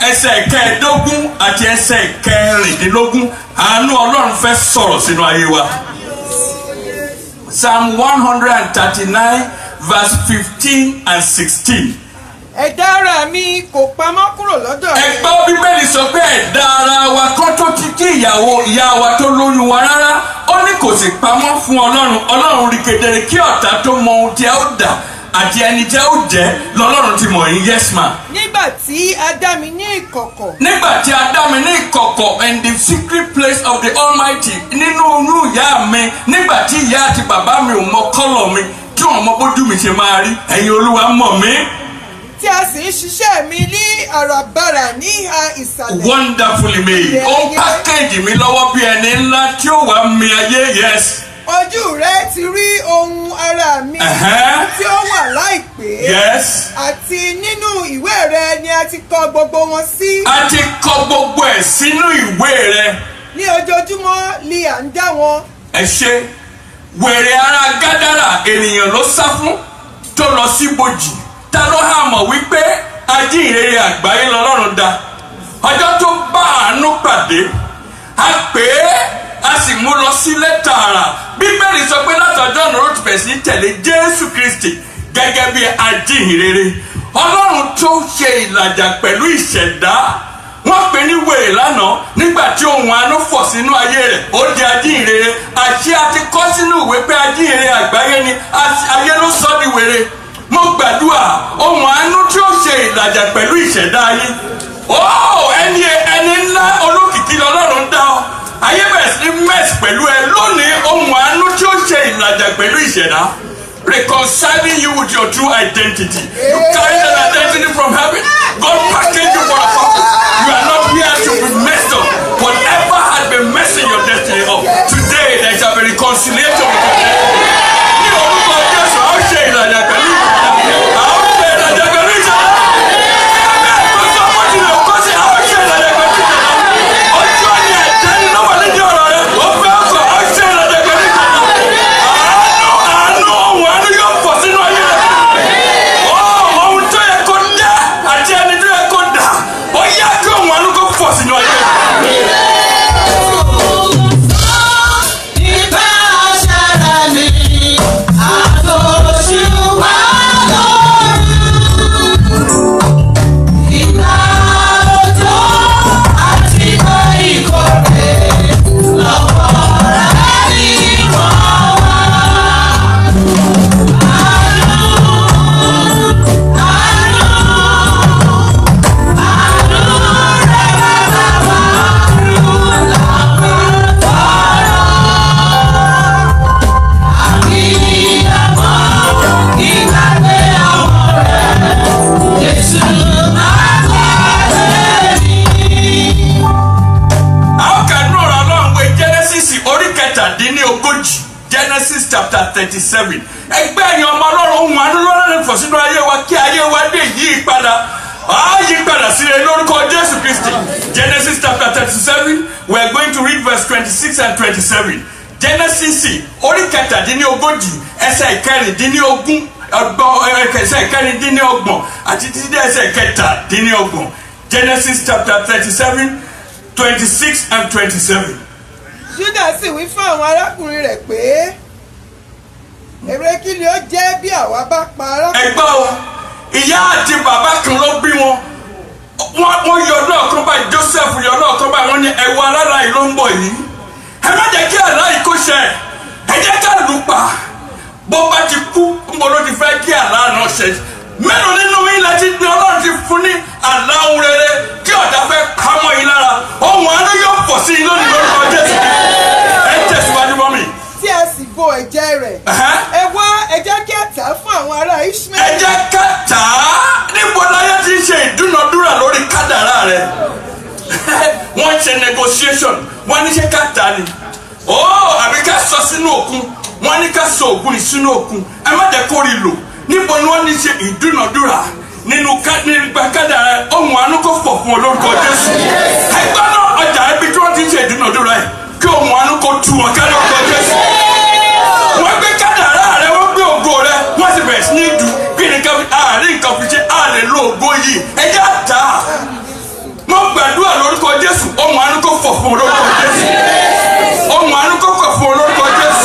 Ẹsẹ̀ kẹẹ̀ẹ́dógún àti ẹsẹ̀ kẹrìndínlógún àánú Ọlọ́run fẹ́ sọ̀rọ̀ sínú ayé wa. Psalm 139 verse 15 and 16. Ẹ̀dá ara mi kò pamọ́ kúrò lọ́dọ̀ rẹ. Ẹgbẹ́ Bíbélì sọ pé ẹ̀dá ara wa kan tó ti kí ìyá wa tó lóyún wa rárá ó ní kò sì pamọ́ fún Ọlọ́run. Ọlọ́run rí kedere kí ọ̀tá tó mọ ohun tí a ó dà àti ẹni tí a ó jẹ́ lọ́lọ́run ti mọ̀ yín. Yes ma. Nígbà tí a dá mi ní ìkọ̀kọ̀. Nígbà tí a dá mi ní ìkọ̀kọ̀ in the secret place of the Almighty nínú inú ìyá mi nígbà tí ìyá àti bàbá mi ò mọ kọ́lọ̀ mi tí wọ́n mọ bójú mi ṣe máa rí ẹ̀yin Olúwa mọ̀ mí. Tí a sì ń ṣiṣẹ́ mi ní àràbarà ní ìhà ìsàlẹ̀. Wonderfully made. Ó pákéjì mi lọ́wọ́ bí ẹni ńlá tí ó wà mí ayé. Yes. Ojú rẹ ti rí ohun ara mi tí ó wà láìpé. Yes. Àti nínú ìwé rẹ ni a ti kọ gbogbo wọn sí. A ti kọ gbogbo ẹ̀ sínú ìwé rẹ. Ní ojoojúmọ́ ni à ń dá wọn. Ẹ ṣe wèrè ara Gádárà ènìyàn ló sá fún tó lọ sí bòjì ta ló hà mọ̀ wípé ajínrere àgbáyé lọ́lọ́run dá. Ọjọ́ tó bá àánú pàdé a pè é a sì mú lọ sílé tààrà. Bíbélì sọ pé látọjọ́ ọ̀nà ló ti bẹ̀rẹ̀ sí tẹ̀lé Jésù Kristi gẹ́gẹ́ bí ajínrere. Ọlọ́run tó ṣe ìlàjà pẹ̀lú ìṣẹ̀dá wọ́n pè ní wèrè lánàá nígbà tí ohun àánú fọ̀ sínú ayé rẹ̀ ó di ajínrere. Àṣé a ti kọ sínú ìwé pé ajínrere àgbáyé ni ayé ló sọ di wèrè. Mo gbàdúrà ohun àánú tí ó ṣe ìlàjà pẹ̀lú ìṣẹ̀dá ayé. Ẹni ńlá olókìkí lọ́lọ́run dá ọ. Ayé bẹ̀rẹ̀ sí mess pẹ̀lú ẹ lónìí ohun àánú tí ó ṣe ìlàjà pẹ̀lú ìṣẹ̀dá. Reconciling you with your true identity. You carry an identity from heaven. God packaged you for a purpose. You are not here to be messed up. Whatever had been messing your destiny up, today there shall be reconciliation with your destiny. Ní orúkọ Jésù, a ó ṣe ìlàjà pẹ̀lú ìṣẹ̀dá. A ó ṣe ìlàjà pẹ̀lú ìṣẹ̀dá. Genesis chapter 37. Ẹgbẹ́ ẹ̀yin ọmọ Ọlọ́run ohun àánú lọ́rẹ́ fọ̀ sínú ayé wa kí ayé wa dé yí padà. A yí padà sí rere lórúkọ Jésù Kristi. Genesis chapter 37 we are going to read verse 26 and 27. Genesis orí kẹtàdínlógójì ẹsẹ̀ ìkẹrìndínlógún ẹsẹ̀ kẹrìndínlọ́gbọ̀n àti títí dé ẹsẹ̀ kẹtàdínlọ́gbọ̀n. Genesis chapter 37, 26 and 27. Júdà sì wí fún àwọn arákùnrin rẹ̀ pé èrè kí ni ó jẹ́ bí àwa bá pa arákùnrin. Ẹ̀gbọ́n o, ìyá àti bàbá kan ló bí wọn. Wọ́n yọ lọ́ọ̀kan báyìí, Joseph yọ lọ́ọ̀kan báyìí, wọ́n ní ẹ̀wọ̀ alára yìí ló ń bọ̀ yìí. Ẹ má jẹ́ kí àlá yìí kó ṣẹ, ẹ jẹ́ ká lù pa. Bó bá ti kú, mo ló ti fẹ́ kí àlá náà ṣẹ. Mélòó nínú yín láti gbé Ọlọ́run ti fún ní àlá ohun rere tí ọ̀dà fẹ́ kámọ́ yín lára. Ohun àánú yóò pọ̀ sí yín lónìí lórúkọ Jésù. Ẹ tẹ̀síwájú mọ́ mi. Tí a sì bo ẹ̀jẹ̀ rẹ̀. Ẹ wá ẹ jẹ́ kí a tà á fún àwọn ará Ishmael. Ẹ jẹ́ ká tà á. Níbo láyé ti ń ṣe ìdúnadúrà lórí kádàrá rẹ̀? Wọ́n ń ṣe negotiation. Wọ́n ní ṣe ká tà á ni. Àbí ká sọ sínú òkun. Wọ́n ní ká sọ ògùn ní sínú òkun. Ẹ má jẹ́ kó rí lò. Níbo ni wọ́n ní ṣe ìdúnadúrà nínú kádàrá ohun àánú kó pọ̀ fún olórúkọ Jésù. Ẹgbẹ́ náà ọjà ibi tí wọ́n ti ń ṣe ìdúnadúrà yìí kí ohun àánú kó tu wọn ká lórúkọ Jésù. Wọ́n gbé kádàrá rẹ, wọ́n gbé ògo rẹ, wọ́n sì bẹ̀rẹ̀ sí ní dù kí ni àárín nǹkan fi ṣe àlè lo ògo yìí. Ẹ jẹ́ àtà. Mo gbàdúrà lórúkọ Jésù ohun àánú kó pọ̀ fún olórúkọ Jésù. Ohun àánú kó pọ̀ fún olórúkọ Jésù.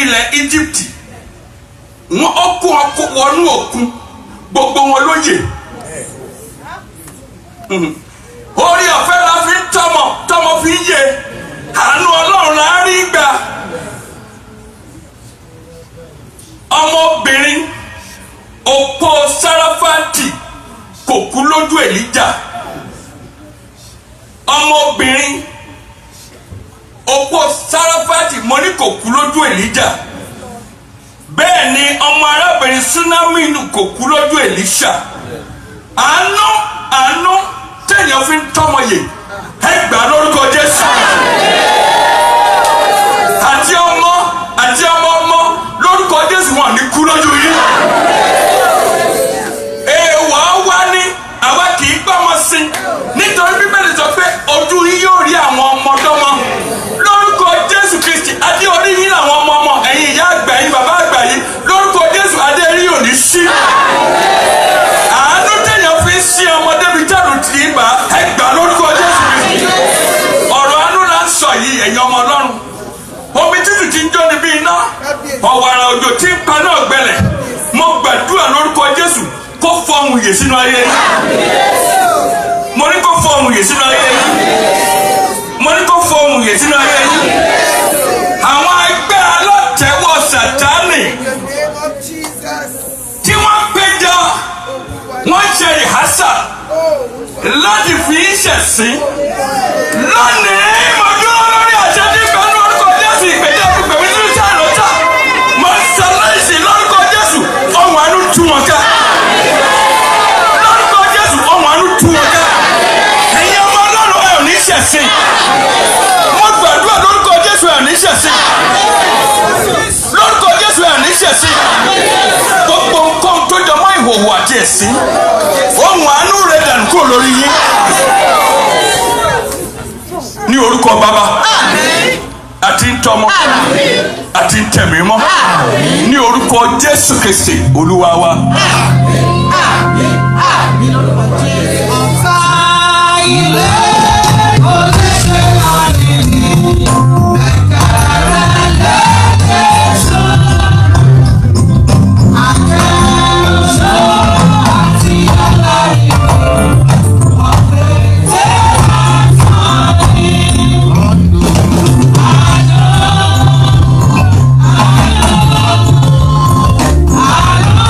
Ilẹ̀ Egypt wọ́n ọkọ̀ wọnú òkun gbogbo wọn lóye. Orí ọ̀fẹ́ la fi ń tọmọ fi ń yè, àánú Ọlọ́run la rí gbà. Ọmọbìnrin opó Sáráfátì kò kú lójú Èlíjà. Ọmọbìnrin opó Sáráfátì mo ní kò kú lójú Èlíjà. Bẹ́ẹ̀ ni ọmọ arábìnrin Súnámínù kò kú lójú Èlíṣà. Àánú téèyàn fi ń tọ́mọ yè ẹ gbà lórúkọ Jésù. Àti ọmọ lórúkọ Jésù wọn ní kú lójú yín. Èèwọ̀ wá ní àwa kì í gbọ́mọ sí nítorí Bíbélì sọ pé ojú yín yóò rí àwọn ọmọdọ́mọ. Lórúkọ Jésù Kristi adé orí yín làwọn ọmọ ẹ̀yin ìyá àgbà yín bàbá àgbà yín lórúkọ Jésù adé rí òní sí. Àánú téèyàn fi ń sí ọmọdé bíi tẹ́lù tì í bá ẹ gbà lórúkọ Jésù Kristi. Ọ̀rọ̀ àánú là ń sọ yìí ẹ̀yin ọmọ Ọlọ́run. Omi tútù ti ń jóni bí iná, ọ̀wàrà òjò tí ń paná ọ̀gbẹlẹ̀. Mo gbàdúrà lórúkọ Jésù kó fọhùn ìyè sínú ayé yín. Mo ní kó fọhùn ìyè sínú ayé yín. Mo ní kó fọhùn ìyè sínú ayé yín. Àwọn ẹgbẹ́ alátẹ̀wọ́ Sátánì tí wọ́n péjọ wọ́n ṣe ìhásà láti fi í ṣẹ̀sín lónìí. Mo dúró lórí àṣẹ tí ń bẹ ní orúkọ Jésù ìgbẹ́jẹ́ ìgbẹ̀mí tí ń ṣe àlọ́tà. Mo sọ láìsí lórúkọ Jésù ohun àánú tú wọn ká. Lórúkọ Jésù ohun àánú tú wọn ká. Ẹ̀yin ọmọ Ọlọ́run ẹ̀ ò ní ṣẹ̀sín. Mo gbàdúrà lórúkọ Jésù ẹ̀ ò ní ṣẹ̀sín. Lórúkọ Jésù ẹ̀ ò ní ṣẹ̀sín. Gbogbo nǹkan tó jọ mọ́ ìhòòhò àti ẹ̀sín ohun àánú rẹ̀ dànù kúrò lórí yín. Ní orúkọ Baba àti ntọ́mọ àti ntẹ̀mí mọ́ ní orúkọ Jésù Kristi Olúwa wa. Ọ̀tá ilé kò lè ṣe àdìmú. I know.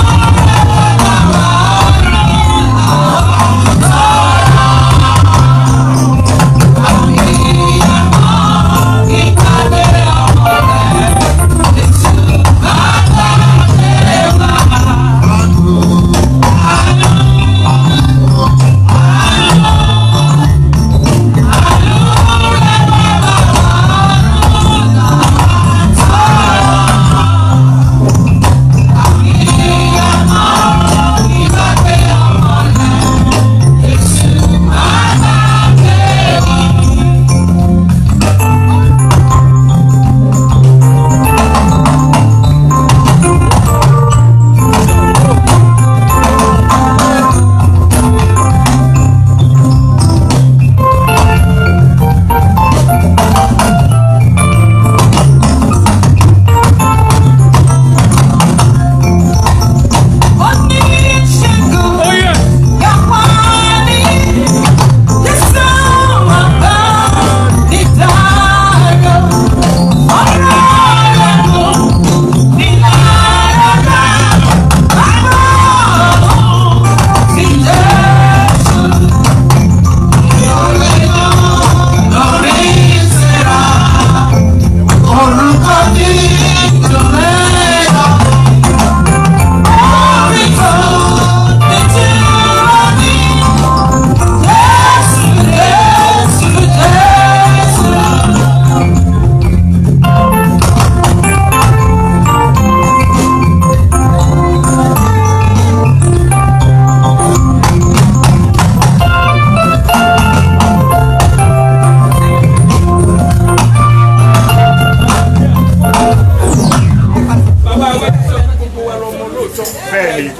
bẹ́ẹ̀ ni.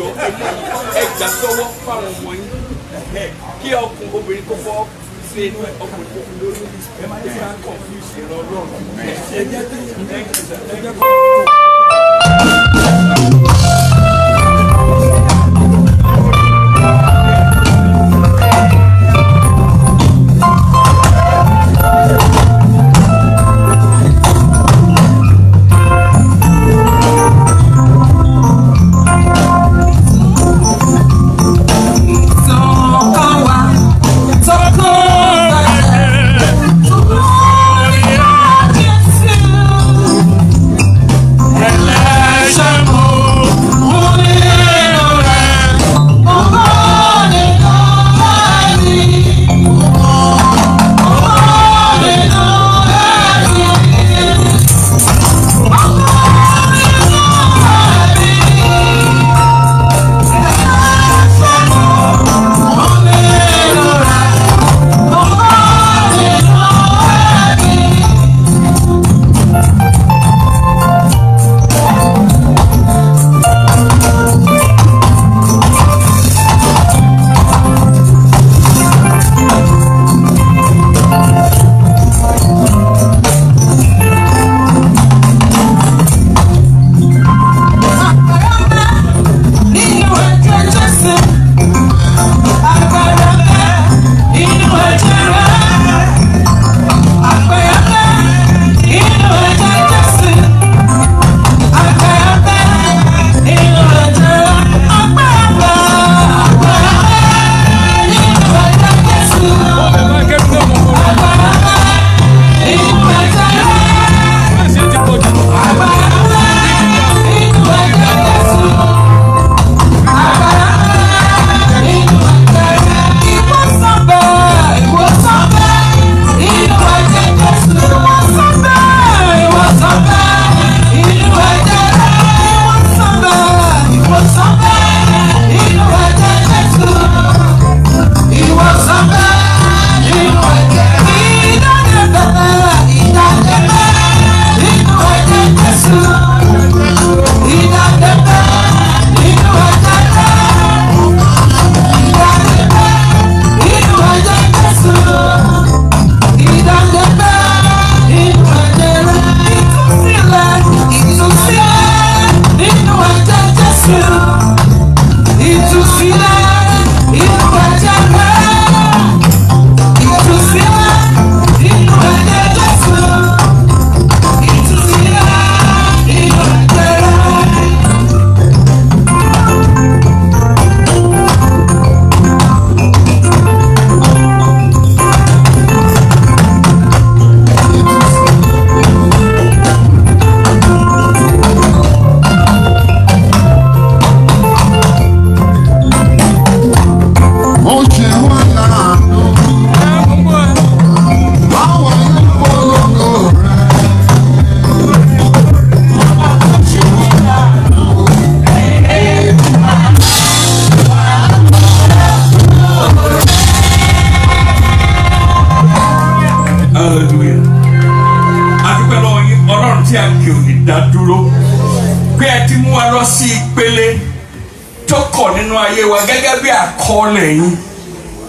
ẹ jà sọ́wọ́ fáwọn ọmọ yín kí obìnrin kó fọ́ sí inú ọkùnrin tó fi lórí ẹ má jẹ́ ká confuse ìran ọlọ́run. ẹ jẹ́ kí ìdádúró pé ẹ ti mú wa lọ sí ìpele tó kọ̀ nínú ayé wa gẹ́gẹ́ bí àkọọ́lẹ̀ yín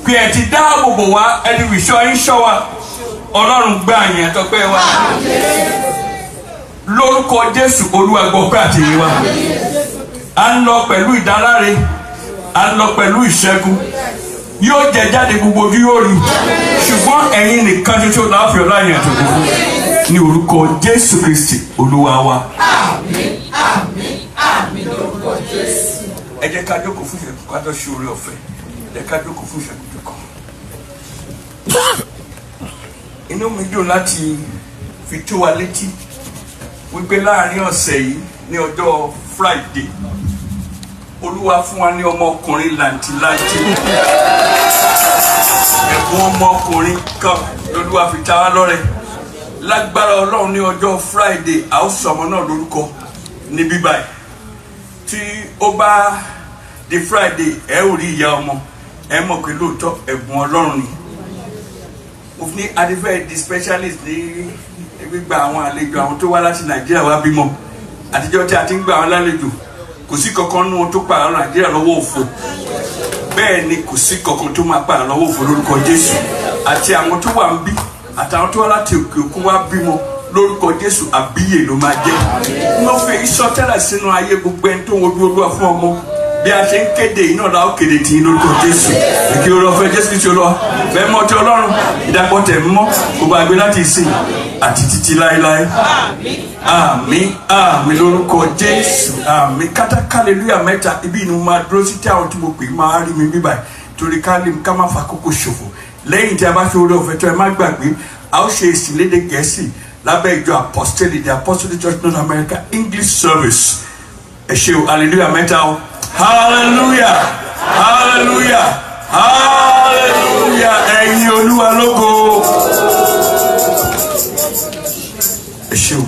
pé ẹ ti dáàbò bò wá ẹni ìṣọ́ yín ṣọ́ wa ọlọ́run gbà yín àtọ́pẹ́ wa lórúkọ Jésù Olúwa gbọ́ pé àtìyìn wa à ń lọ pẹ̀lú ìdáláre à ń lọ pẹ̀lú ìṣẹ́gun yóò jẹ jáde gbogbo ojú yóò rí ṣùgbọ́n ẹ̀yin nìkan ṣoṣo láàfin ọlá yẹn àtòkò ní orúkọ Jésù Kristi Olúwa wa. Àmín àmín àmín lórúkọ Jésù. Ẹ jẹ́ ká jókòó fún ìṣẹ́jú ká tó ṣe oore ọ̀fẹ́ ẹ jẹ́ ká jókòó fún ìṣẹ́jú kan. Inú mi dùn láti fi tó wa létí wípé láàrin ọ̀sẹ̀ yìí ní ọjọ́ Friday Olúwa fún wa ní ọmọkùnrin làǹtìlanti ẹ̀bùn ọmọkùnrin kan lolúwa fi ta wá lọ́rẹ lágbára Ọlọ́run ní ọjọ́ Friday a ó sọ ọmọ náà lórúkọ ní bíbáyìí tí ó bá di Friday ẹ ò rí ìyá ọmọ ẹ mọ̀ pé lóòótọ́ ẹ̀bùn Ọlọ́run ni mo ní adifẹ́ di specialist ní gbígba àwọn àlejò àwọn tó wá láti Nàìjíríà wá bímọ àtijọ́ tí a ti ń gba àwọn lálejò kò sí kankan nínú wọn tó pa Nàìjíríà lọ́wọ́ òfo bẹ́ẹ̀ ni kò sí kankan tó máa pa lọ́wọ́ òfo lórúkọ Jésù àti àwọn tó wà ń bí àtàwọn tó wá láti òkè òkun wá bímọ lórúkọ Jésù àbíyè ló máa jẹ́ mo fẹ́ ìsọtẹ́lẹ̀ sínú ayé gbogbo ẹni tó ń wojú Olúwa fún ọmọ bí a ṣe ń kéde iná ọ̀la ó kéde tì í lórúkọ Jésù èké olùfẹ́ Jésù Kristi Olúwa fẹ́ mọ́ ọtí Ọlọ́run ìdàpọ̀ tẹ̀ mọ́ gbogbo àgbẹ̀ láti ìsìn àti títí láéláé àmín àmín lórúkọ Jésù àmín kátàkálẹ́lúyà mẹ́ta ibi inú máa dúró sí tí àwọn tí mo pè máa rí mi bíbáyìí torí ká má fa kókó ṣòfò lẹ́yìn tí a bá fi orí ọ̀fẹ́ tó ẹ má gbàgbé a ó ṣe èsì lédè Gẹ̀ẹ́sì lábẹ́ ìjọ apostolic the apostolic church North America English service ẹ ṣé o hallelujah mẹ́ta o hallelujah hallelujah hallelujah ẹ̀yin Olúwa lógo ẹ ṣé o.